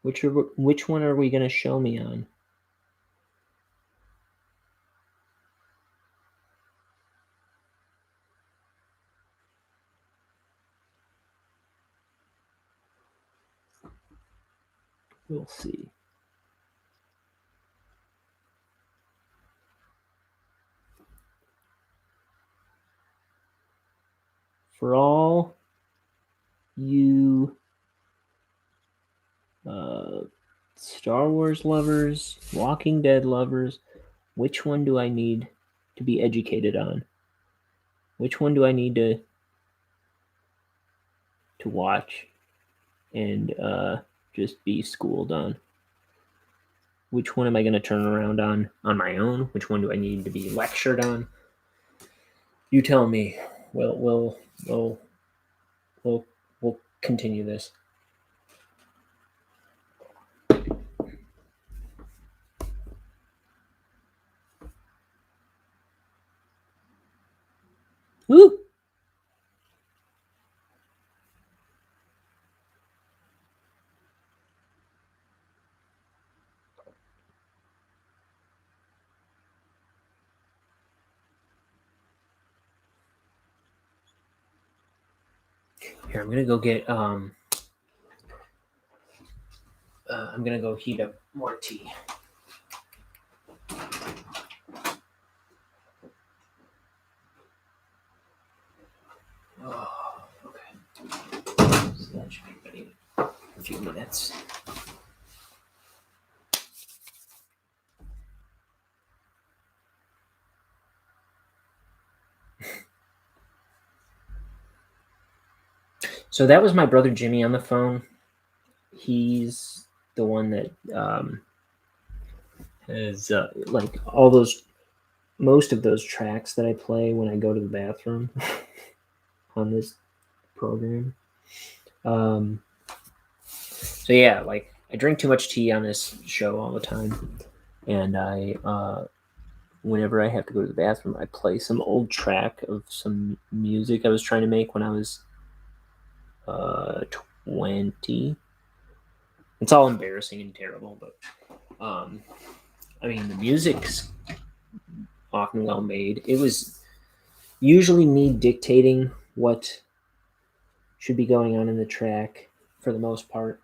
Which one are we going to show me on? We'll see. For all you Star Wars lovers, Walking Dead lovers, which one do I need to be educated on? Which one do I need to watch and just be schooled on? Which one am I going to turn around on my own? Which one do I need to be lectured on? You tell me. We'll continue this. Woo! Here, I'm gonna go get I'm gonna go heat up more tea. Oh, okay. So that should be ready in a few minutes. So that was my brother Jimmy on the phone. He's the one that has like all those, most of those tracks that I play when I go to the bathroom on this program. So yeah, like I drink too much tea on this show all the time, and I whenever I have to go to the bathroom, I play some old track of some music I was trying to make when I was 20. It's all embarrassing and terrible, but I mean the music's often well made. It was usually me dictating what should be going on in the track for the most part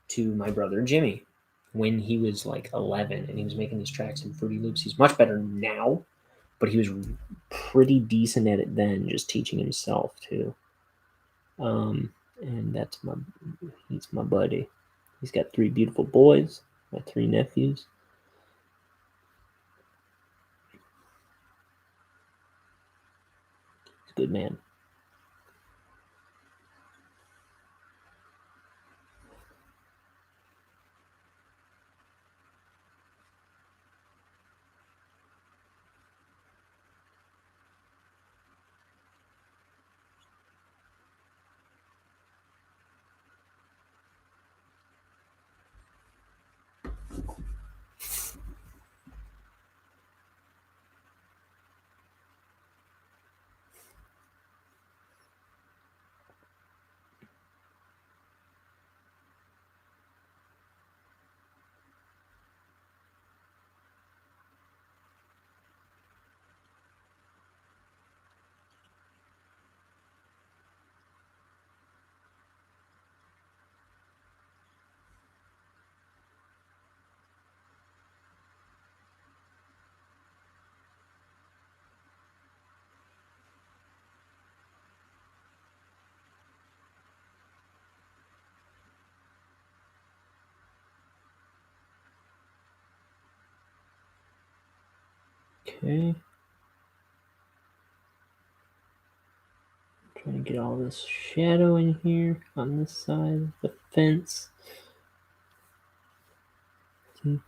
to my brother Jimmy when he was like 11 and he was making these tracks in Fruity Loops. He's much better now, but he was pretty decent at it then, just teaching himself too. And he's my buddy. He's got 3 beautiful boys, my 3 nephews. He's a good man. Okay. Trying to get all this shadow in here on this side of the fence. See?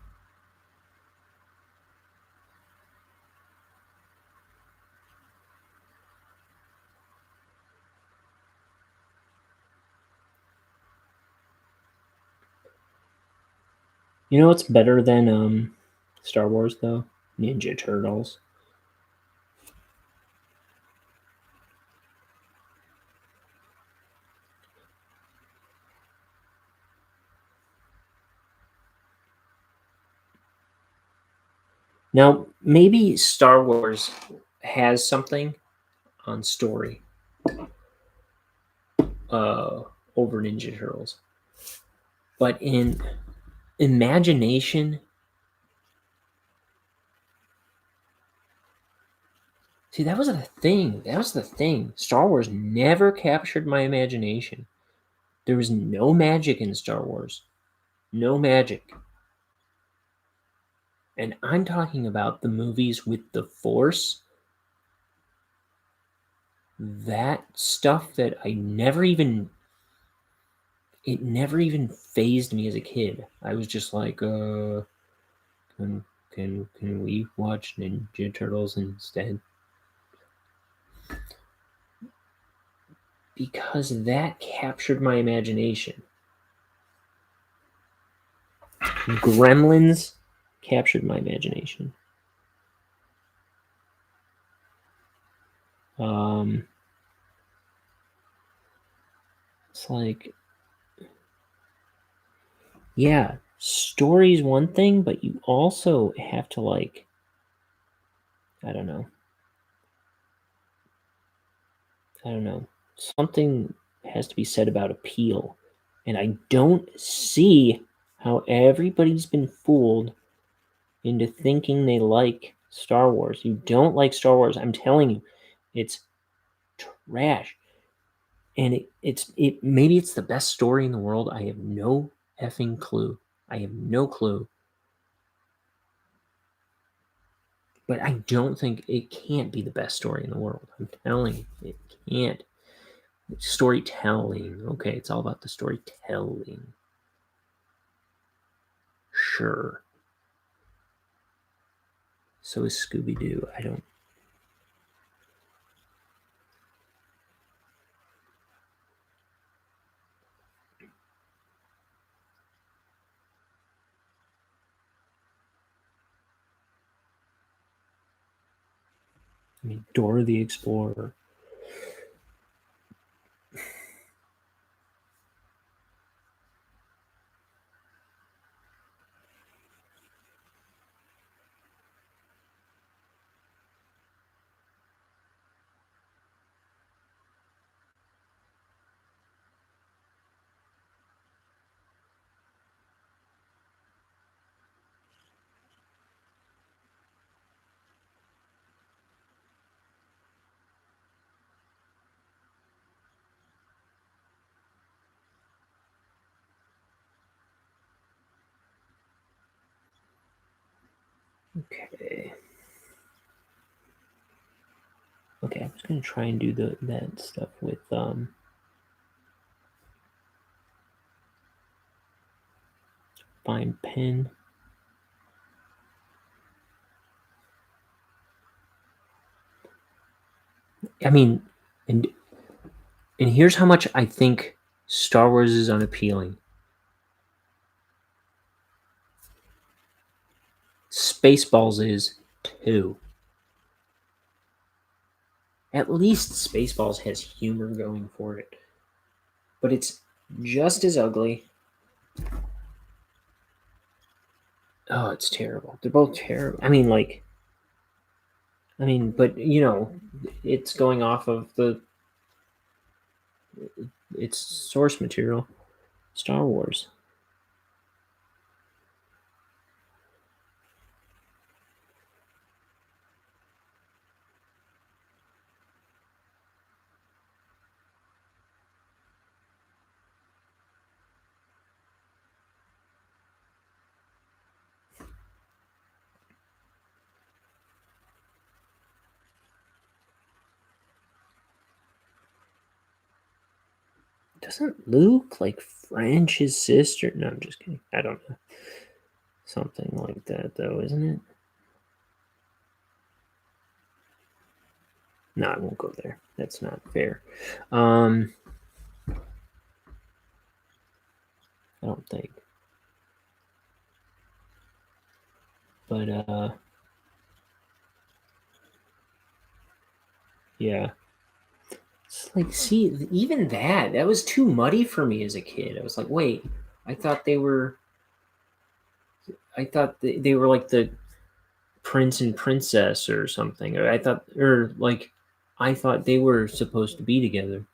You know what's better than Star Wars though? Ninja Turtles. Now, maybe Star Wars has something on story over Ninja Turtles, but in imagination, see, that was the thing. That was the thing. Star Wars never captured my imagination. There was no magic in Star Wars. No magic. And I'm talking about the movies with the Force. That stuff that it never even phased me as a kid. I was just like, can we watch Ninja Turtles instead? Because that captured my imagination. Gremlins captured my imagination. It's like, yeah, story's one thing, but you also have to, like, I don't know. Something has to be said about appeal. And I don't see how everybody's been fooled into thinking they like Star Wars. You don't like Star Wars. I'm telling you, it's trash. And maybe it's the best story in the world. I have no effing clue. I have no clue. But I don't think it can't be the best story in the world. I'm telling you, it can't. Storytelling. Okay, it's all about the storytelling. Sure. So is Scooby Doo. I don't. I mean, Dora the Explorer. Okay. Okay, I was gonna try and do that stuff with find pen. I mean, and here's how much I think Star Wars is unappealing. Spaceballs is too. At least Spaceballs has humor going for it. But it's just as ugly. Oh, it's terrible. They're both terrible. I mean, but it's going off of its source material, Star Wars. Doesn't Luke like French his sister? No, I'm just kidding. I don't know. Something like that, though, isn't it? No, I won't go there. That's not fair. I don't think. But yeah. It's like, see, even that was too muddy for me as a kid. I was like, wait, I thought they were they were like the prince and princess or something. I thought they were supposed to be together,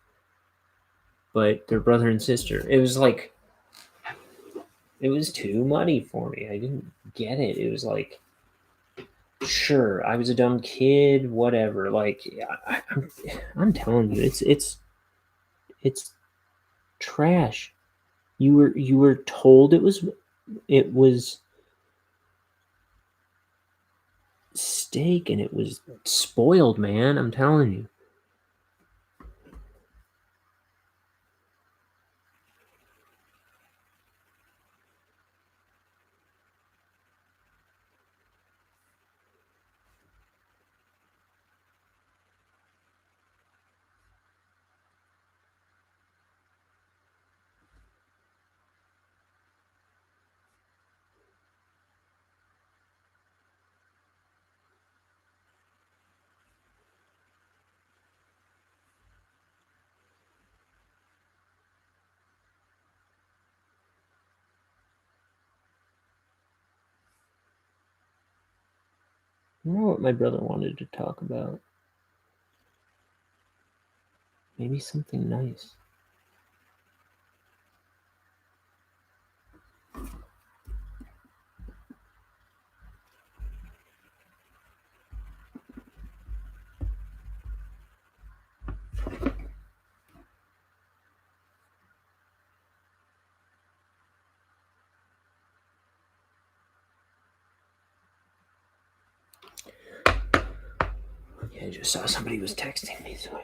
but they're brother and sister. It was like, it was too muddy for me. I didn't get it. It was like, sure, I was a dumb kid, whatever. Like, I'm telling you, it's trash. You were told it was steak and it was spoiled, man. I'm telling you. I don't know what my brother wanted to talk about. Maybe something nice. Yeah, I just saw somebody was texting me, so I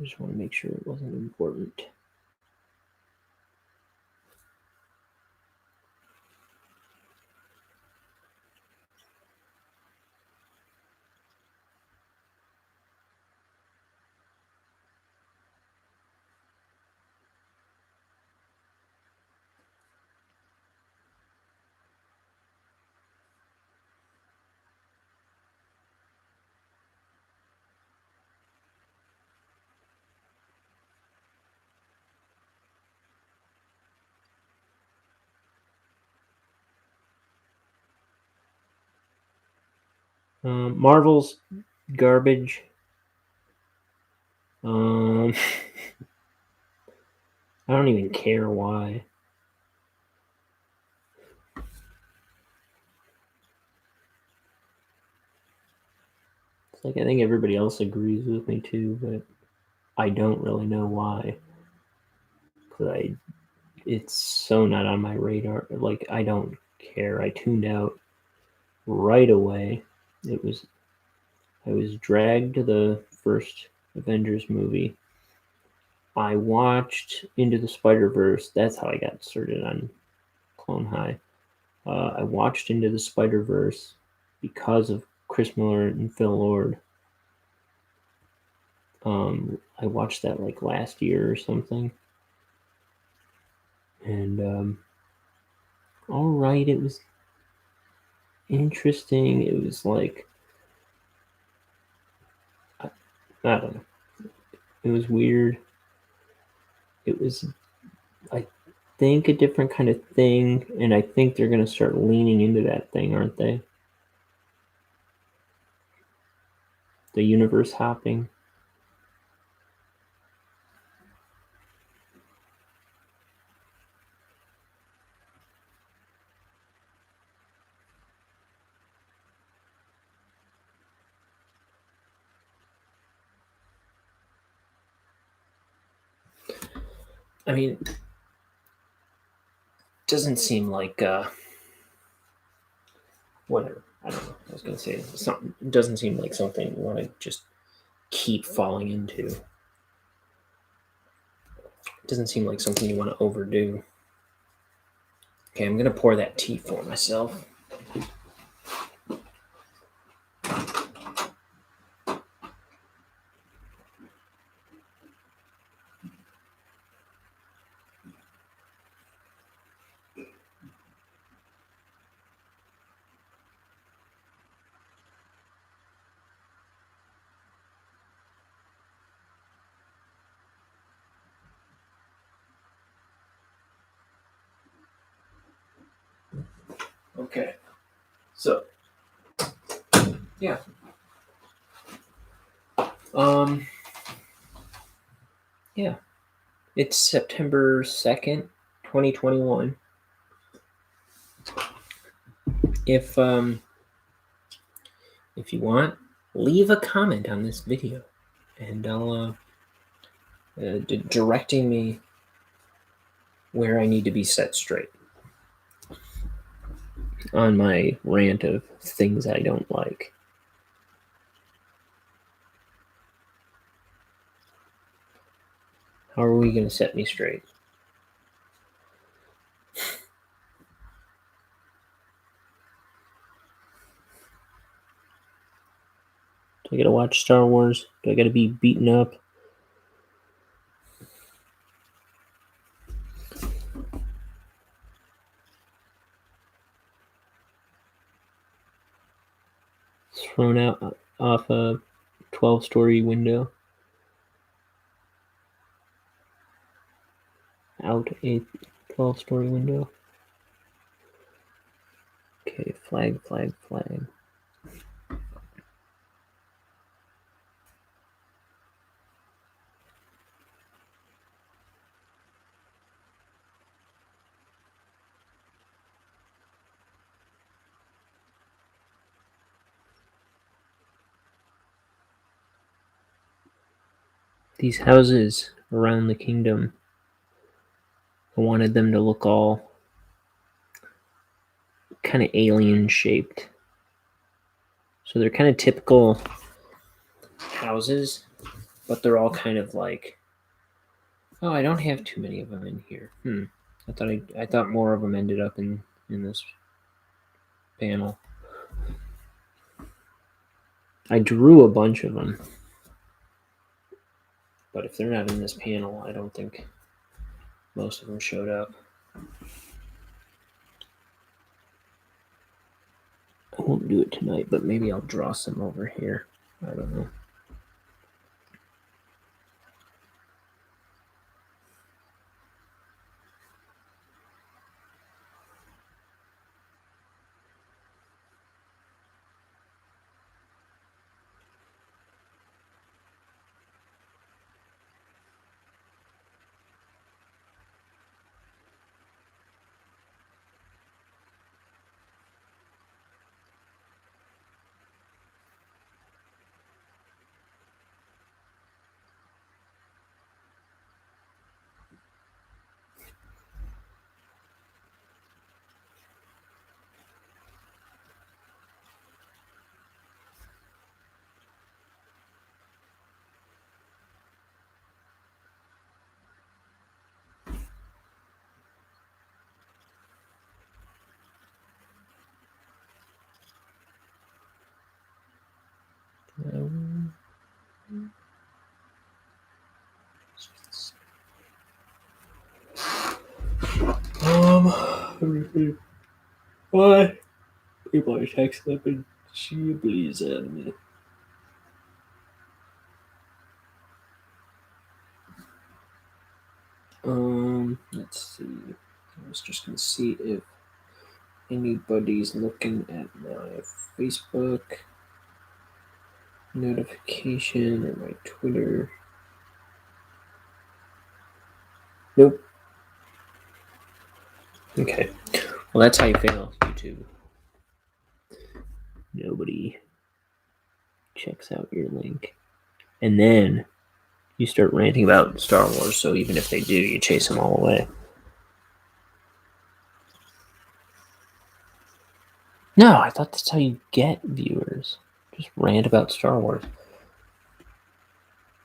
just want to make sure it wasn't important. Marvel's garbage. I don't even care why. It's like I think everybody else agrees with me too, but I don't really know why. Cause it's so not on my radar. Like I don't care. I tuned out right away. I was dragged to the first Avengers movie. I watched Into the Spider-Verse. That's how I got started on Clone High. I watched Into the Spider-Verse because of Chris Miller and Phil Lord. I watched that like last year or something. And all right, it was interesting. It was like I don't know. It was weird. It was, I think, a different kind of thing, and I think they're gonna start leaning into that thing, aren't they? The universe hopping. I mean, doesn't seem like whatever. I don't know. I was gonna say something. It doesn't seem like something you want to just keep falling into. It doesn't seem like something you want to overdo. Okay, I'm gonna pour that tea for myself. Okay, so yeah, yeah, it's September 2nd, 2021. If if you want, leave a comment on this video, and I'll directing me where I need to be set straight on my rant of things I don't like. How are we going to set me straight? Do I got to watch Star Wars? Do I got to be beaten up? Thrown out off a 12-story window? Out a 12-story window? Okay, flag, flag, flag. These houses around the kingdom, I wanted them to look all kind of alien shaped. So they're kind of typical houses, but they're all kind of like, oh, I don't have too many of them in here. I thought more of them ended up in this panel. I drew a bunch of them, but if they're not in this panel, I don't think most of them showed up. I won't do it tonight, but maybe I'll draw some over here. I don't know. What? People are texting up and she believes at me. Let's see. I was just gonna see if anybody's looking at my Facebook notification or my Twitter. Nope. Okay. Well, that's how you fail YouTube. Nobody checks out your link. And then you start ranting about Star Wars, so even if they do, you chase them all away. No, I thought that's how you get viewers. Just rant about Star Wars.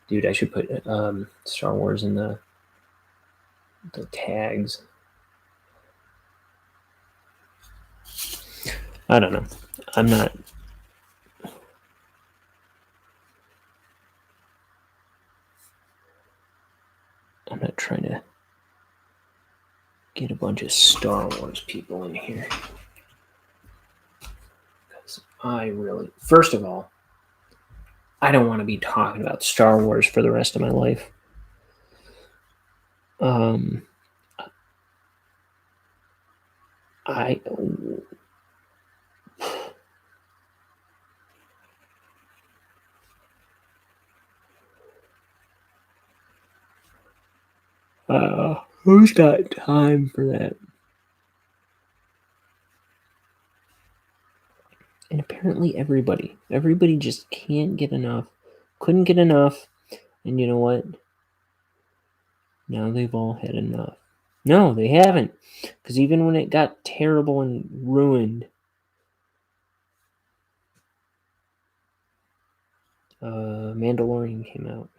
Dude, I should put Star Wars in the tags. I don't know. I'm not trying to get a bunch of Star Wars people in here. Because first of all, I don't want to be talking about Star Wars for the rest of my life. Who's got time for that? And apparently everybody just can't get enough, couldn't get enough, and you know what? Now they've all had enough. No, they haven't. Because even when it got terrible and ruined, Mandalorian came out,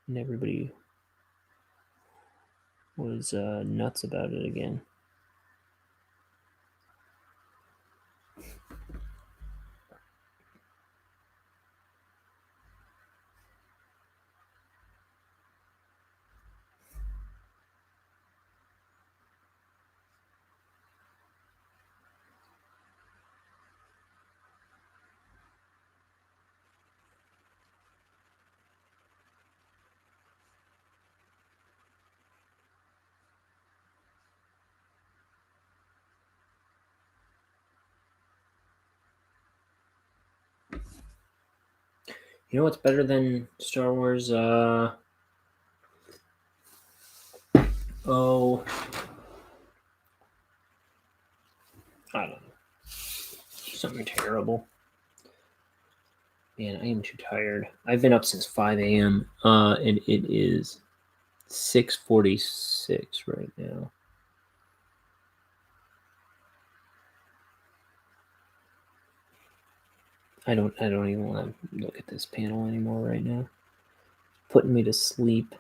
and everybody was nuts about it again. You know what's better than Star Wars? Oh, I don't know. Something terrible. Man, I am too tired. I've been up since 5 a.m. And it is 6:46 right now. I don't even want to look at this panel anymore right now. It's putting me to sleep.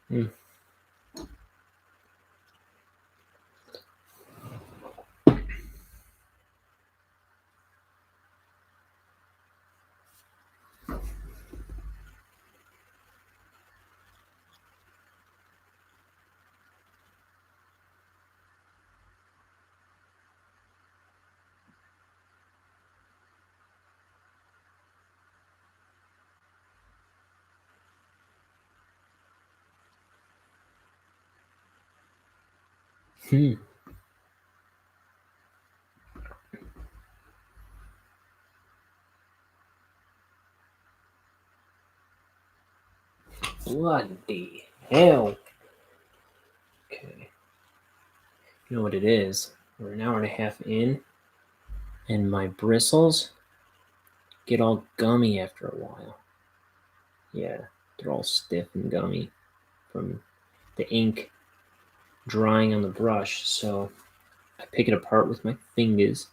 Hmm. Hmm. Bloody hell. Okay. You know what it is? We're an hour and a half in, and my bristles get all gummy after a while. Yeah, they're all stiff and gummy from the ink drying on the brush. So I pick it apart with my fingers.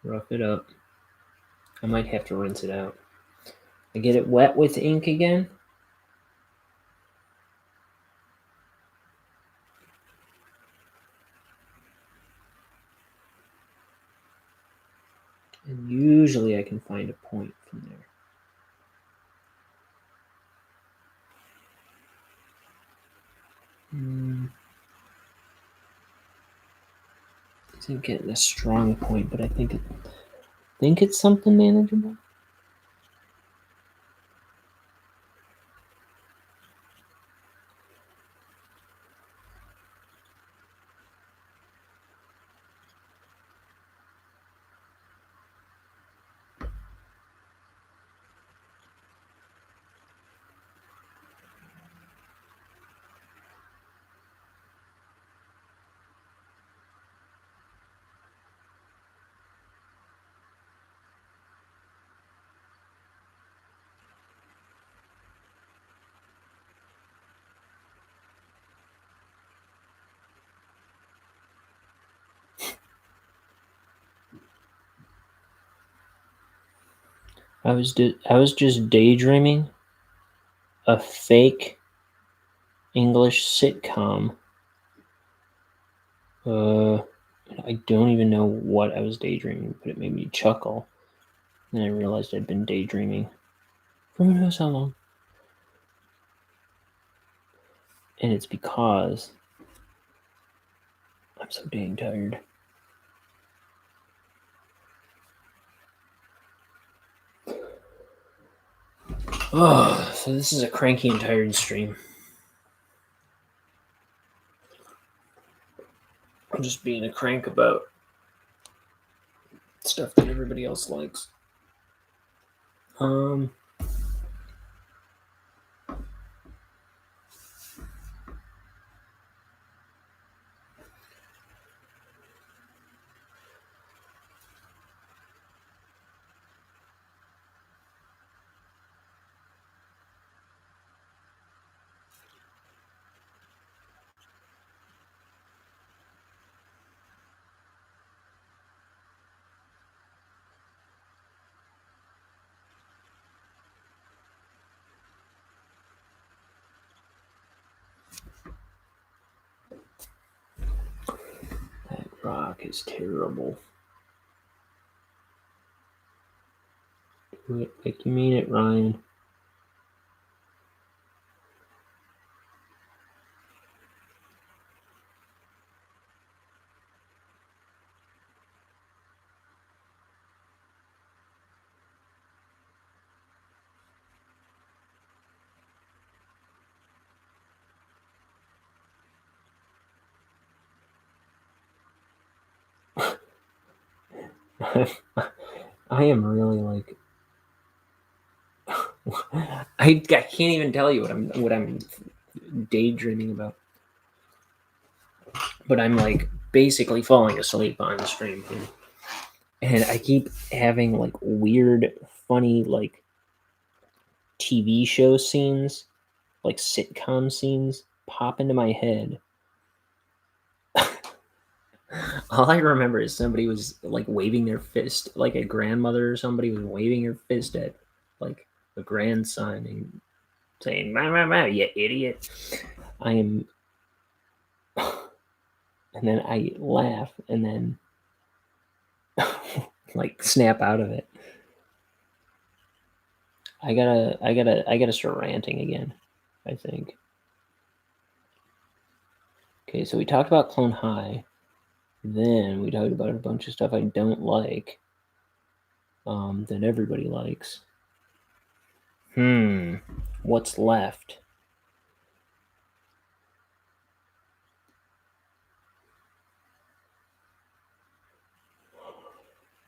Rough it up. I might have to rinse it out. I get it wet with ink again. And usually I can find a point from there. Isn't getting a strong point, but I think it's something manageable. I was just daydreaming a fake English sitcom. I don't even know what I was daydreaming, but it made me chuckle. Then I realized I'd been daydreaming for who knows how long. And it's because I'm so dang tired. Oh, so this is a cranky and tired stream. I'm just being a crank about stuff that everybody else likes. That rock is terrible. Do it like you mean it, Ryan. I am really like I can't even tell you what I'm daydreaming about. But I'm like basically falling asleep on the stream here. And I keep having like weird, funny like TV show scenes, like sitcom scenes pop into my head. All I remember is somebody was like waving their fist, like a grandmother or somebody was waving her fist at like a grandson and saying, "Ma, you idiot." I am, and then I laugh and then like snap out of it. I gotta start ranting again, I think. Okay, so we talked about Clone High. Then we talked about a bunch of stuff I don't like. That everybody likes. What's left?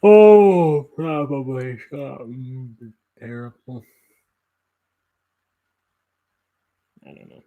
Oh, probably something terrible. I don't know.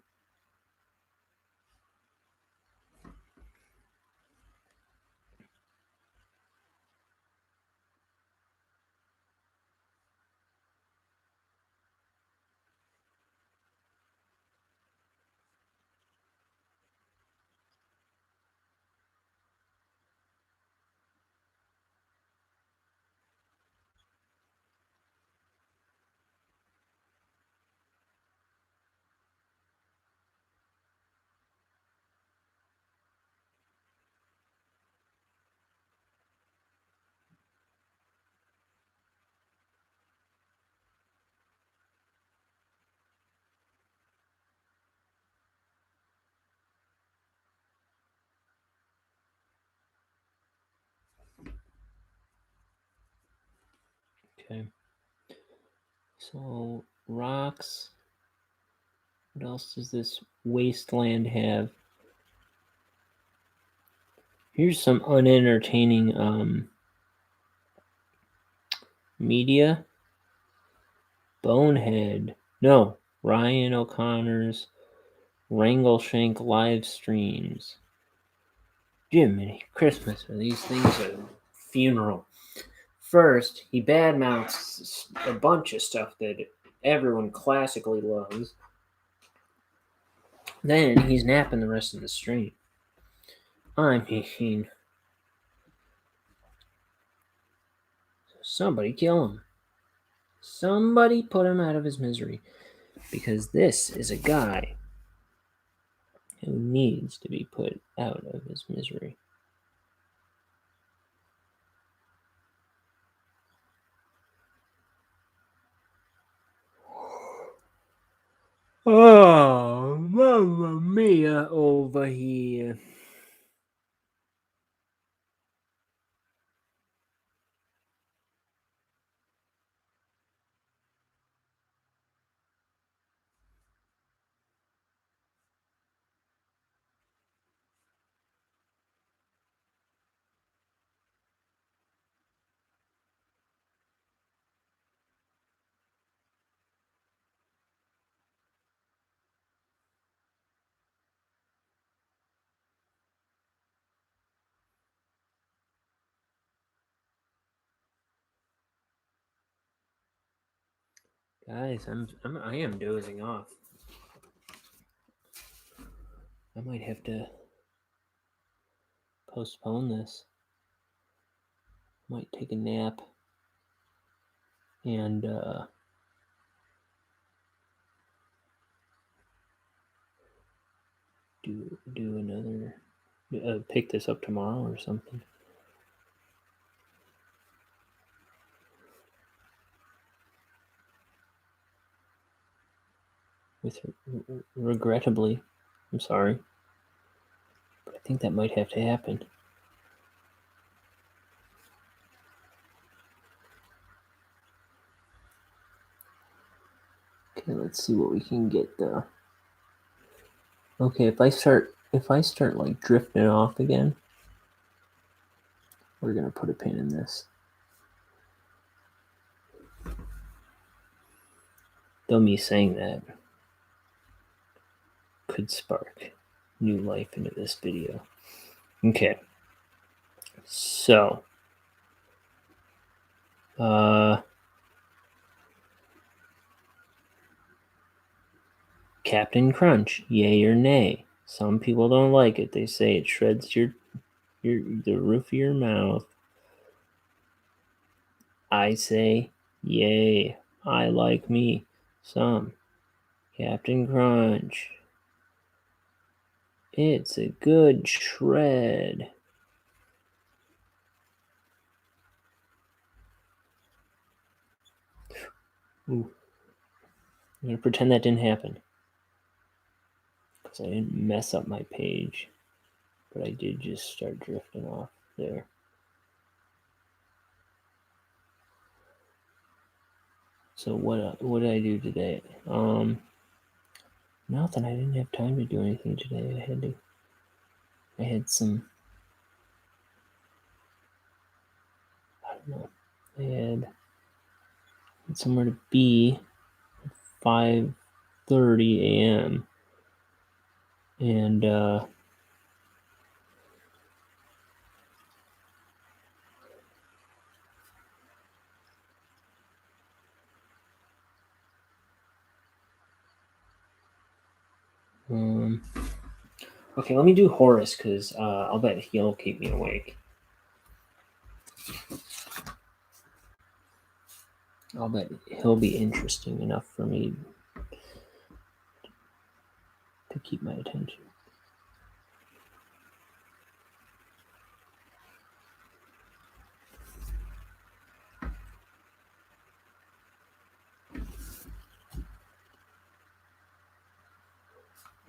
Okay. So, rocks. What else does this wasteland have? Here's some unentertaining media. Bonehead. No, Ryan O'Connor's Wrangleshank live streams. Jiminy Christmas, are these things a funeral? First, he badmouths a bunch of stuff that everyone classically loves. Then he's napping the rest of the stream. I mean, somebody kill him. Somebody put him out of his misery. Because this is a guy who needs to be put out of his misery. Oh, Mamma Mia over here. Guys, I am dozing off. I might have to postpone this. Might take a nap and do another pick this up tomorrow or something. With regrettably, I'm sorry, but I think that might have to happen. Okay, let's see what we can get though. Okay, if I start like drifting off again, we're gonna put a pin in this. Though me saying that could spark new life into this video. Okay. So Captain Crunch, yay or nay? Some people don't like it. They say it shreds the roof of your mouth. I say yay. I like me some Captain Crunch. It's a good shred. Ooh. I'm gonna pretend that didn't happen because I didn't mess up my page, but I did just start drifting off there. So what did I do today? Nothing. I didn't have time to do anything today. I had some. I don't know. I had somewhere to be at 5:30 a.m. and okay, let me do Horace because I'll bet he'll keep me awake. I'll bet he'll be interesting enough for me to keep my attention.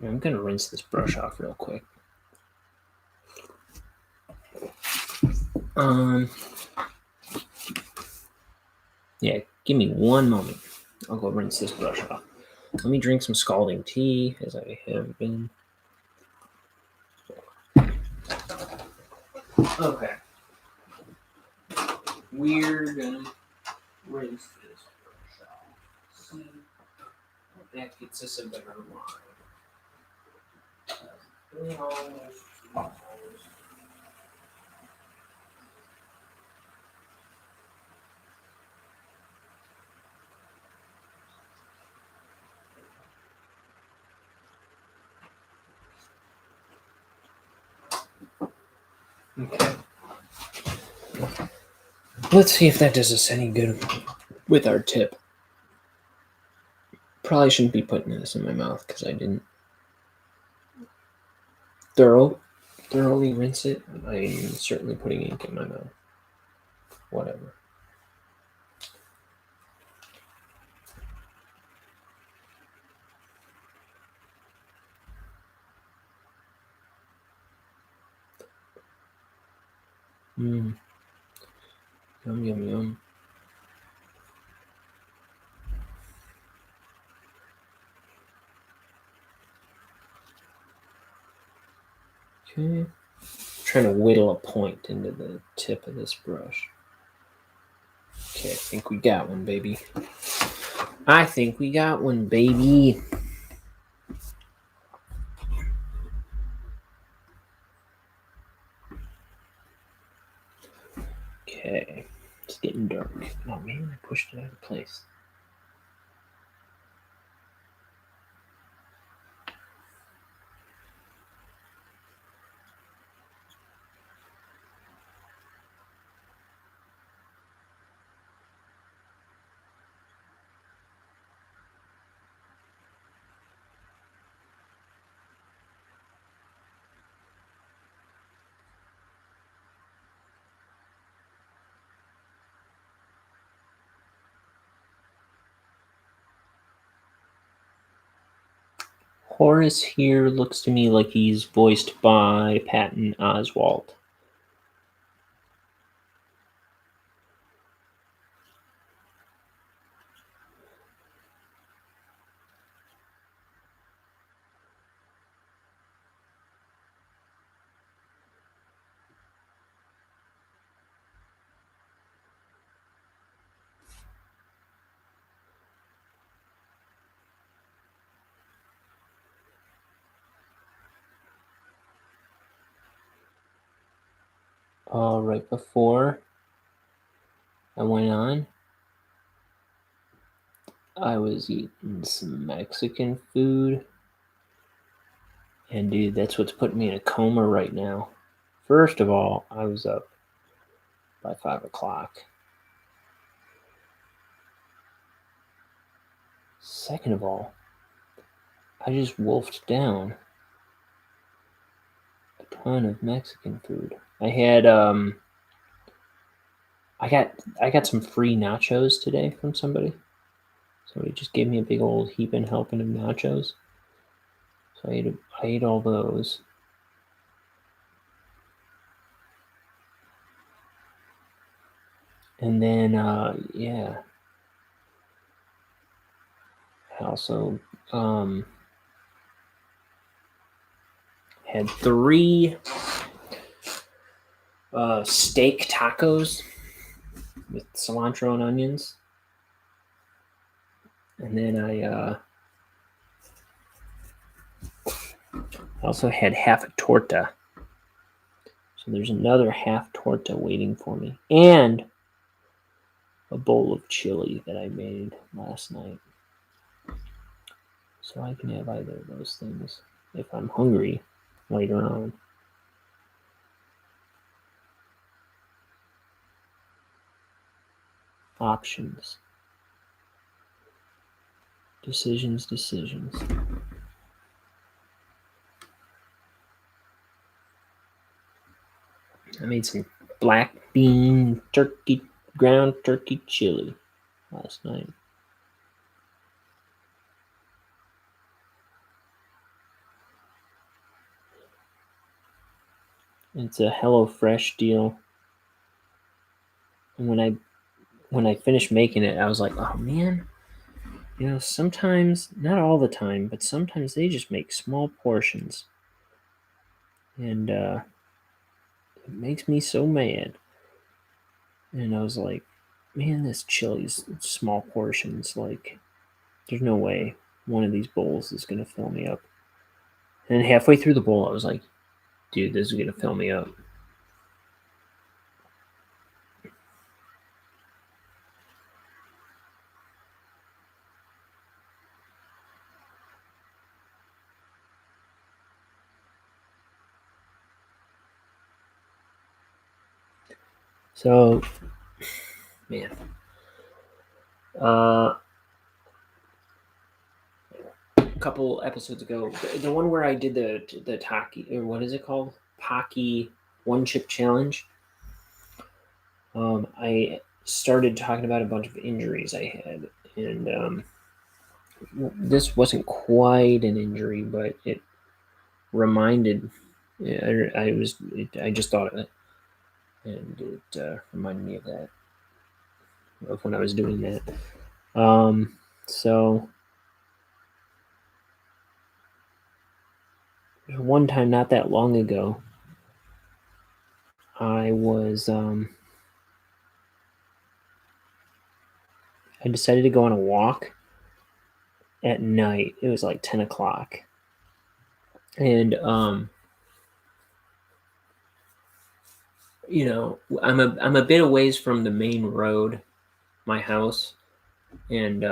I'm gonna rinse this brush off real quick. Yeah, give me 1 moment. I'll go rinse this brush off. Let me drink some scalding tea, as I have been. Okay. We're gonna rinse this brush off. See, that gets us a better line. Okay. Let's see if that does us any good with our tip. Probably shouldn't be putting this in my mouth because I didn't thoroughly rinse it. I'm certainly putting ink in my mouth. Whatever. Yum, yum, yum. Okay. Trying to whittle a point into the tip of this brush. Okay, I think we got one, baby. I think we got one, baby. Okay, it's getting dark. Oh man, I pushed it out of place. Horace here looks to me like he's voiced by Patton Oswalt. Right before I went on, I was eating some Mexican food. And dude, that's what's putting me in a coma right now. First of all, I was up by 5 o'clock. Second of all, I just wolfed down a ton of Mexican food. I had I got some free nachos today from somebody. Somebody just gave me a big old heaping helping of nachos. So I ate all those. And then yeah. I also had 3 steak tacos with cilantro and onions. And then I also had half a torta. So there's another half torta waiting for me. And a bowl of chili that I made last night. So I can have either of those things if I'm hungry later on. Options. Decisions. I made some black bean ground turkey chili last night. It's a HelloFresh deal. And when I finished making it, I was like, oh man, sometimes, not all the time, but sometimes they just make small portions. And it makes me so mad. And I was like, man, this chili's small portions. Like, there's no way one of these bowls is going to fill me up. And halfway through the bowl, I was like, dude, this is going to fill me up. So, man. couple episodes ago, the one where I did the Taki, or what is it called? Pocky one chip challenge. I started talking about a bunch of injuries I had, and this wasn't quite an injury, but it reminded. I just thought of it, and it reminded me of that, of when I was doing that. So one time, not that long ago, I was I decided to go on a walk at night. It was like 10 o'clock, and I'm a bit a ways from the main road, my house, and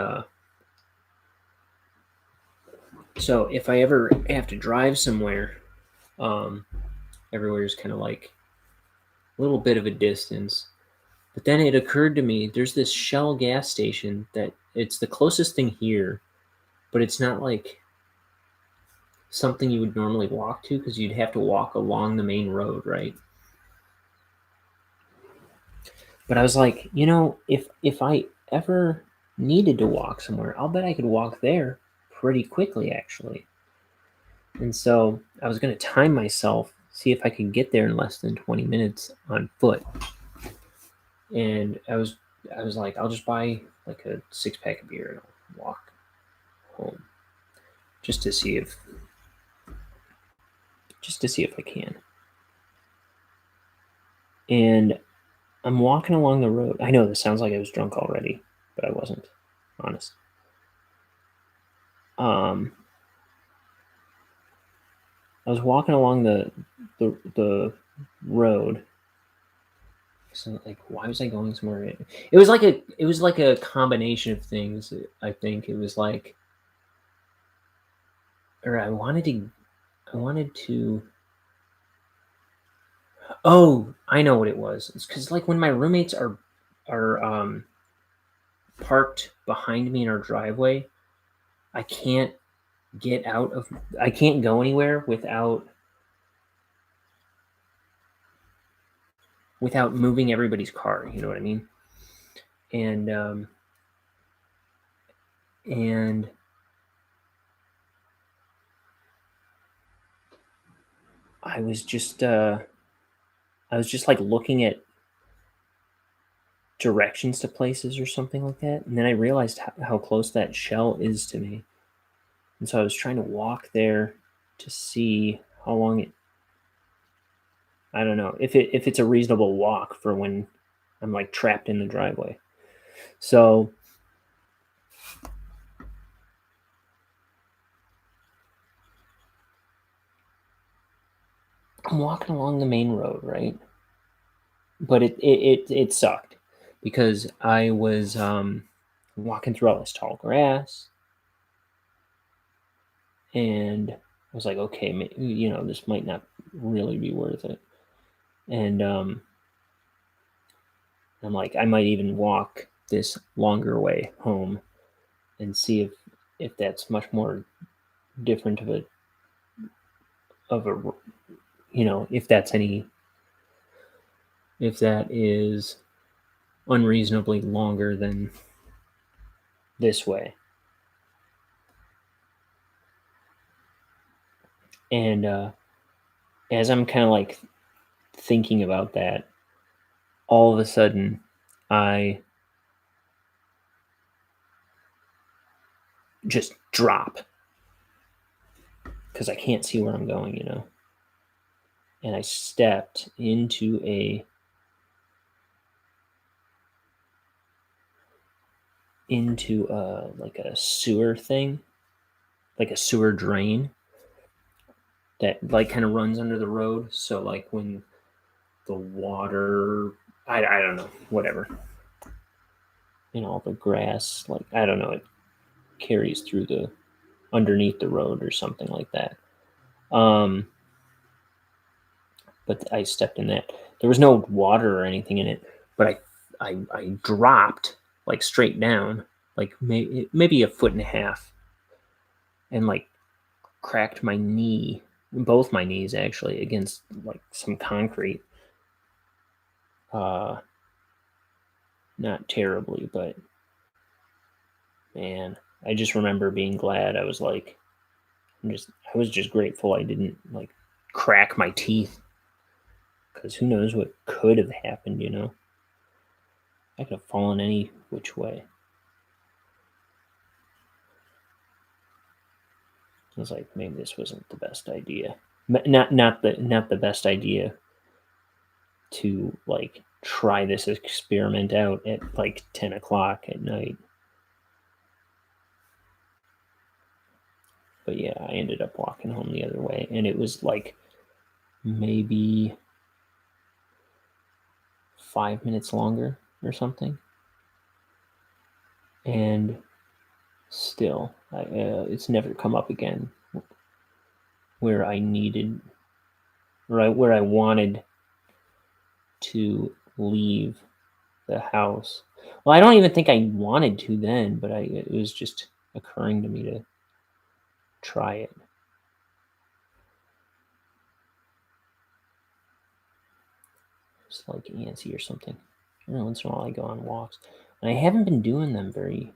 so if I ever have to drive somewhere, everywhere is kind of like a little bit of a distance. But then it occurred to me, there's this Shell gas station that it's the closest thing here, but it's not like something you would normally walk to because you'd have to walk along the main road, right? But I was like, if I ever needed to walk somewhere, I'll bet I could walk there pretty quickly, actually. And so I was going to time myself, see if I could get there in less than 20 minutes on foot. And I was like, I'll just buy like a 6-pack of beer and I'll walk home just to see if I can. And I'm walking along the road. I know this sounds like I was drunk already, but I wasn't, honest. I was walking along the road. So like, why was I going somewhere? It was like a combination of things. I think it was like, or I wanted to. Oh, I know what it was. It's because like when my roommates are parked behind me in our driveway, I can't I can't go anywhere without moving everybody's car. You know what I mean? And I was just like looking at directions to places or something like that, and then I realized how close that Shell is to me, and so I was trying to walk there to see how long it. I don't know if it's a reasonable walk for when I'm like trapped in the driveway. So I'm walking along the main road, right? But it sucked because I was walking through all this tall grass, and I was like, okay, this might not really be worth it. And I'm like, I might even walk this longer way home and see if that's much more different of a if that is unreasonably longer than this way. And as I'm kind of like thinking about that, all of a sudden I just drop because I can't see where I'm going, and I stepped into like a sewer thing, like a sewer drain that like kind of runs under the road. So like when the water, I don't know, whatever, all the grass, like I don't know, it carries through the underneath the road or something like that. But I stepped in that. There was no water or anything in it, but I dropped like straight down, like maybe a foot and a half, and like cracked my knee, both my knees actually, against like some concrete. Not terribly, but man, I just remember being glad. I was like, I was just grateful I didn't like crack my teeth, because who knows what could have happened, you know? I could have fallen any which way. I was like, maybe this wasn't the best idea. Not the best idea to like try this experiment out at like 10 o'clock at night. But yeah, I ended up walking home the other way, and it was like maybe 5 minutes longer or something. And still, it's never come up again where I needed, right where I wanted to leave the house. Well, I don't even think I wanted to then, but it was just occurring to me to try it. It's like antsy or something. I don't know, once in a while I go on walks. And I haven't been doing them very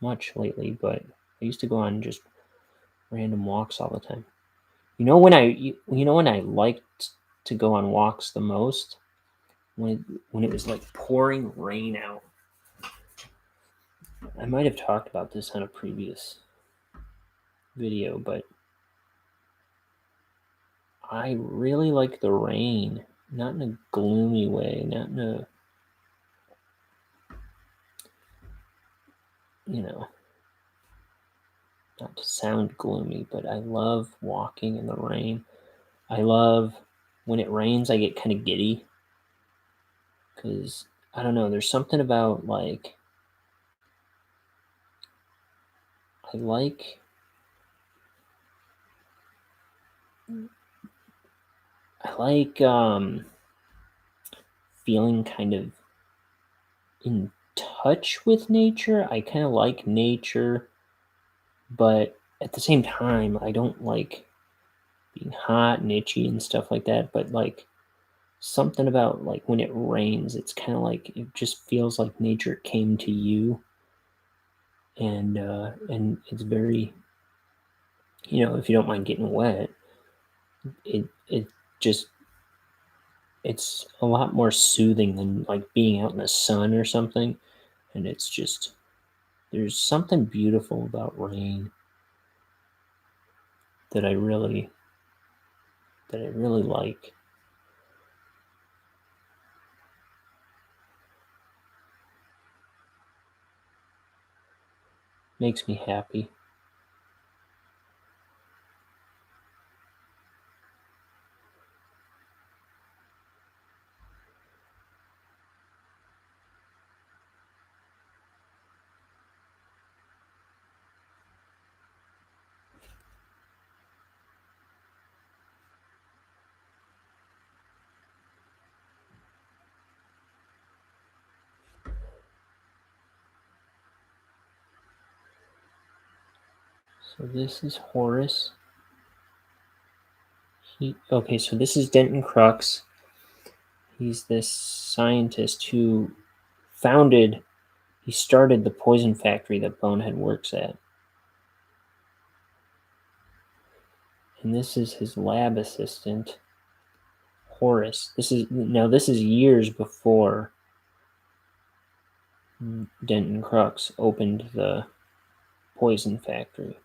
much lately, but I used to go on just random walks all the time. You know when I liked to go on walks the most? When it was like pouring rain out. I might have talked about this on a previous video, but I really like the rain. Not in a gloomy way, not in a, you know, not to sound gloomy, but I love walking in the rain. I love when it rains, I get kind of giddy, because I don't know, there's something about like, I like feeling kind of in touch with nature. I kind of like nature, but at the same time, I don't like being hot and itchy and stuff like that. But like something about like when it rains, it's kind of like it just feels like nature came to you, and it's very, if you don't mind getting wet, it just it's a lot more soothing than like being out in the sun or something. And it's just, there's something beautiful about rain that I really like. Makes me happy. So this is Horace. Okay, so this is Denton Crux. He's this scientist who he started the poison factory that Bonehead works at. And this is his lab assistant, Horace. This is years before Denton Crux opened the poison factory.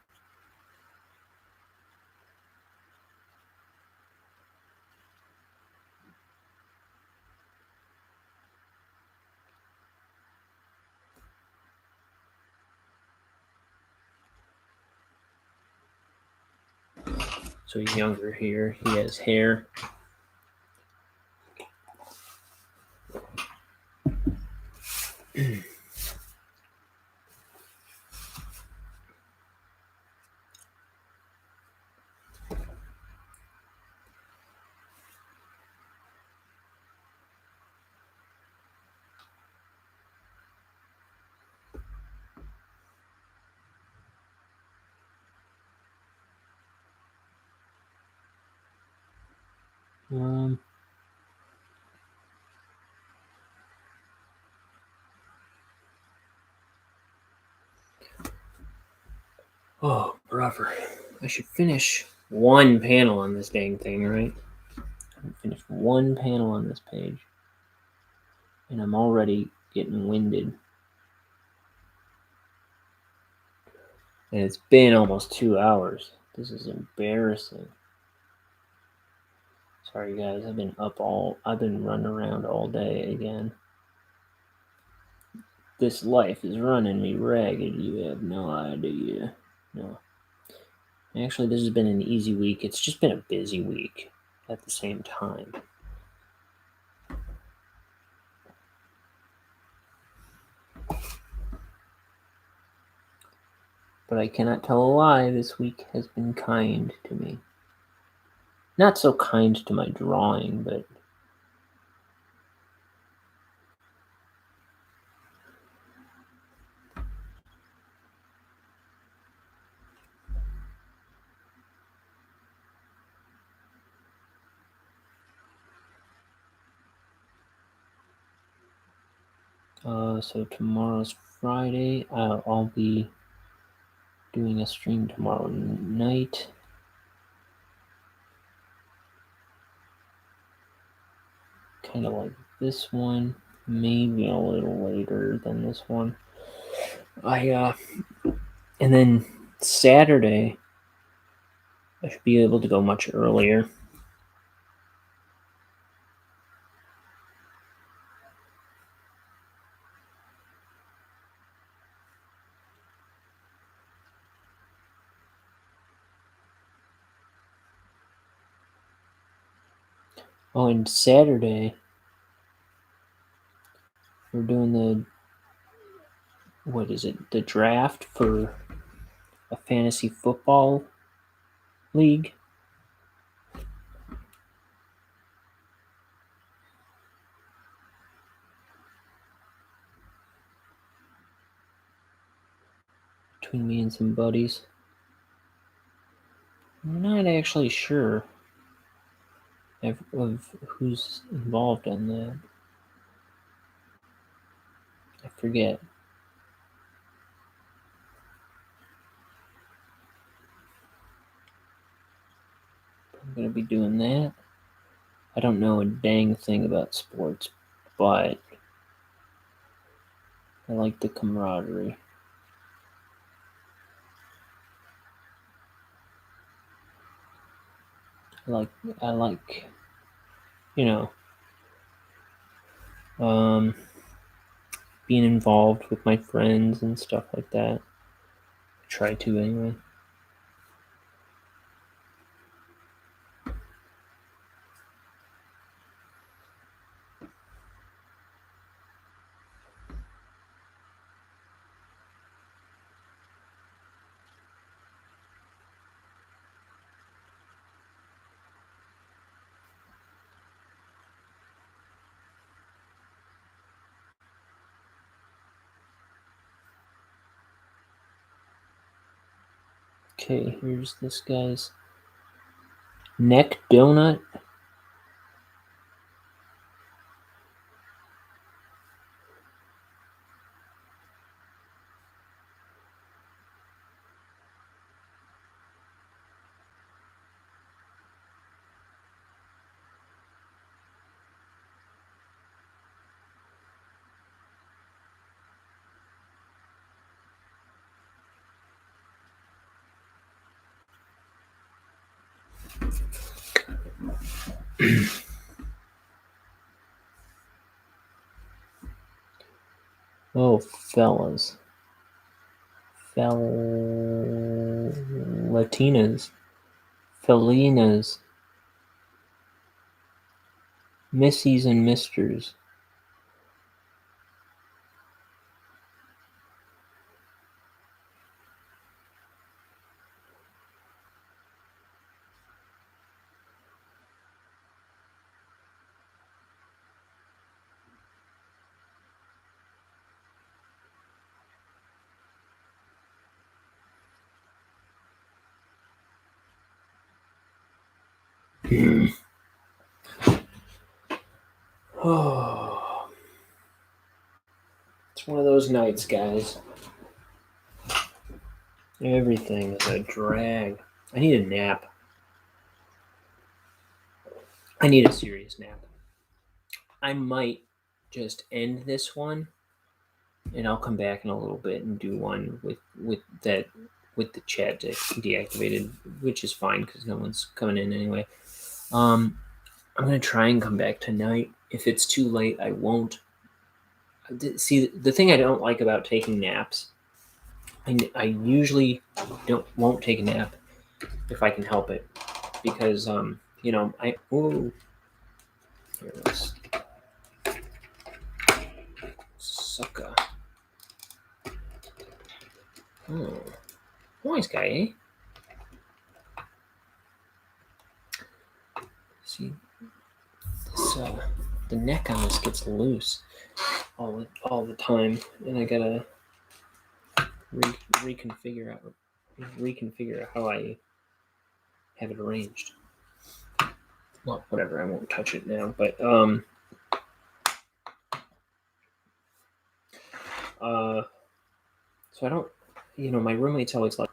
So he's younger here. He has hair. Oh, brother. I should finish one panel on this dang thing, right? Finish one panel on this page. And I'm already getting winded. And it's been almost 2 hours. This is embarrassing. Sorry guys, I've been running around all day again. This life is running me ragged, you have no idea. No. Actually, this has been an easy week. It's just been a busy week at the same time. But I cannot tell a lie, this week has been kind to me. Not so kind to my drawing, but so tomorrow's Friday. I'll be doing a stream tomorrow night. Kind of like this one, maybe a little later than this one. And then Saturday, I should be able to go much earlier. Oh, and Saturday, we're doing the draft for a fantasy football league. Between me and some buddies. I'm not actually sure of who's involved in that. I forget. I'm gonna be doing that. I don't know a dang thing about sports, but I like the camaraderie. I like, you know, being involved with my friends and stuff like that. I try to anyway. Okay, here's this guy's neck donut. Oh, fellas. Latinas. Felinas. Missies and misters. Oh, it's one of those nights, guys. Everything is a drag. I need a nap. I need a serious nap. I might just end this one, and I'll come back in a little bit and do one with the chat deactivated, which is fine because no one's coming in anyway. I'm gonna try and come back tonight. If it's too late, I won't. See, the thing I don't like about taking naps, I usually won't take a nap if I can help it, because I here it is. Sucker. Oh, nice guy, eh? See, this the neck on this gets loose all the time, and I gotta reconfigure how I have it arranged. Well, whatever. I won't touch it now, but so I don't. My roommate's always like,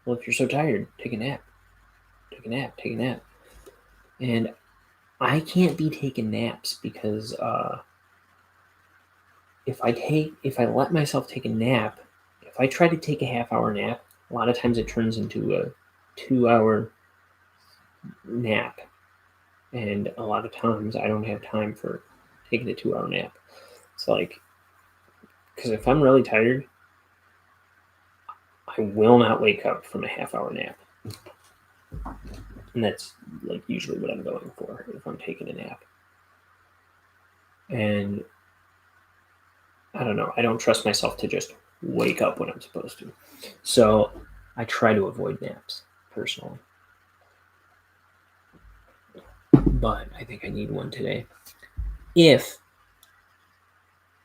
"Well, if you're so tired, take a nap. Take a nap. Take a nap." And I can't be taking naps because if I let myself take a nap, if I try to take a half-hour nap, a lot of times it turns into a 2-hour nap, and a lot of times I don't have time for taking a 2-hour nap. It's like, because if I'm really tired, I will not wake up from a half-hour nap, and that's like usually what I'm going for if I'm taking a nap. And I don't know. I don't trust myself to just wake up when I'm supposed to. So I try to avoid naps personally. But I think I need one today. If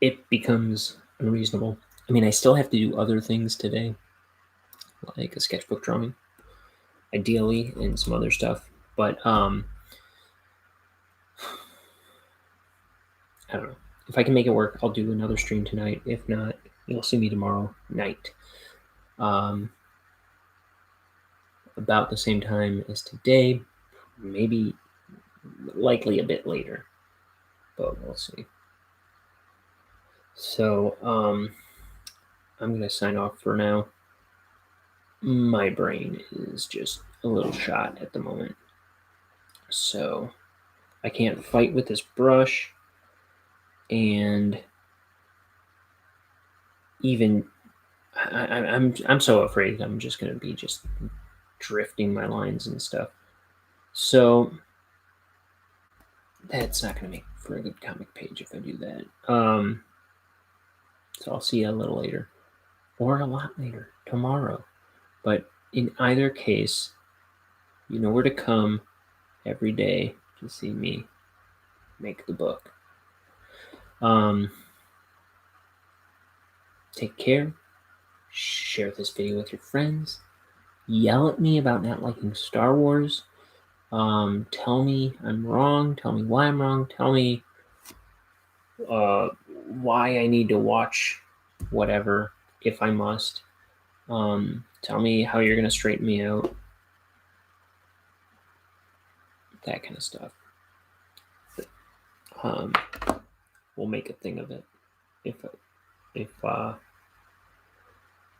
it becomes unreasonable. I mean, I still have to do other things today, like a sketchbook drawing, ideally, and some other stuff. But I don't know. If I can make it work, I'll do another stream tonight. If not, you'll see me tomorrow night. About the same time as today, maybe likely a bit later, but we'll see. So I'm going to sign off for now. My brain is just a little shot at the moment. So I can't fight with this brush, and even I'm so afraid I'm just going to be just drifting my lines and stuff. So that's not going to make for a good comic page if I do that. So I'll see you a little later, or a lot later, tomorrow. But in either case, you know where to come every day to see me make the book. Take care. Share this video with your friends. Yell at me about not liking Star Wars. Tell me I'm wrong. Tell me why I'm wrong. Tell me why I need to watch whatever if I must. Tell me how you're going to straighten me out. That kind of stuff. We'll make a thing of it. If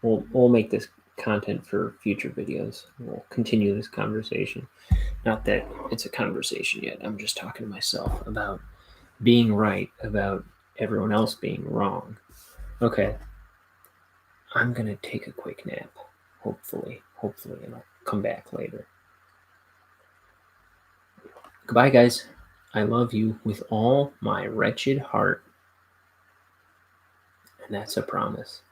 we'll make this content for future videos. We'll continue this conversation. Not that it's a conversation yet. I'm just talking to myself about being right about everyone else being wrong. Okay. I'm going to take a quick nap. Hopefully, and I'll come back later. Goodbye, guys. I love you with all my wretched heart. And that's a promise.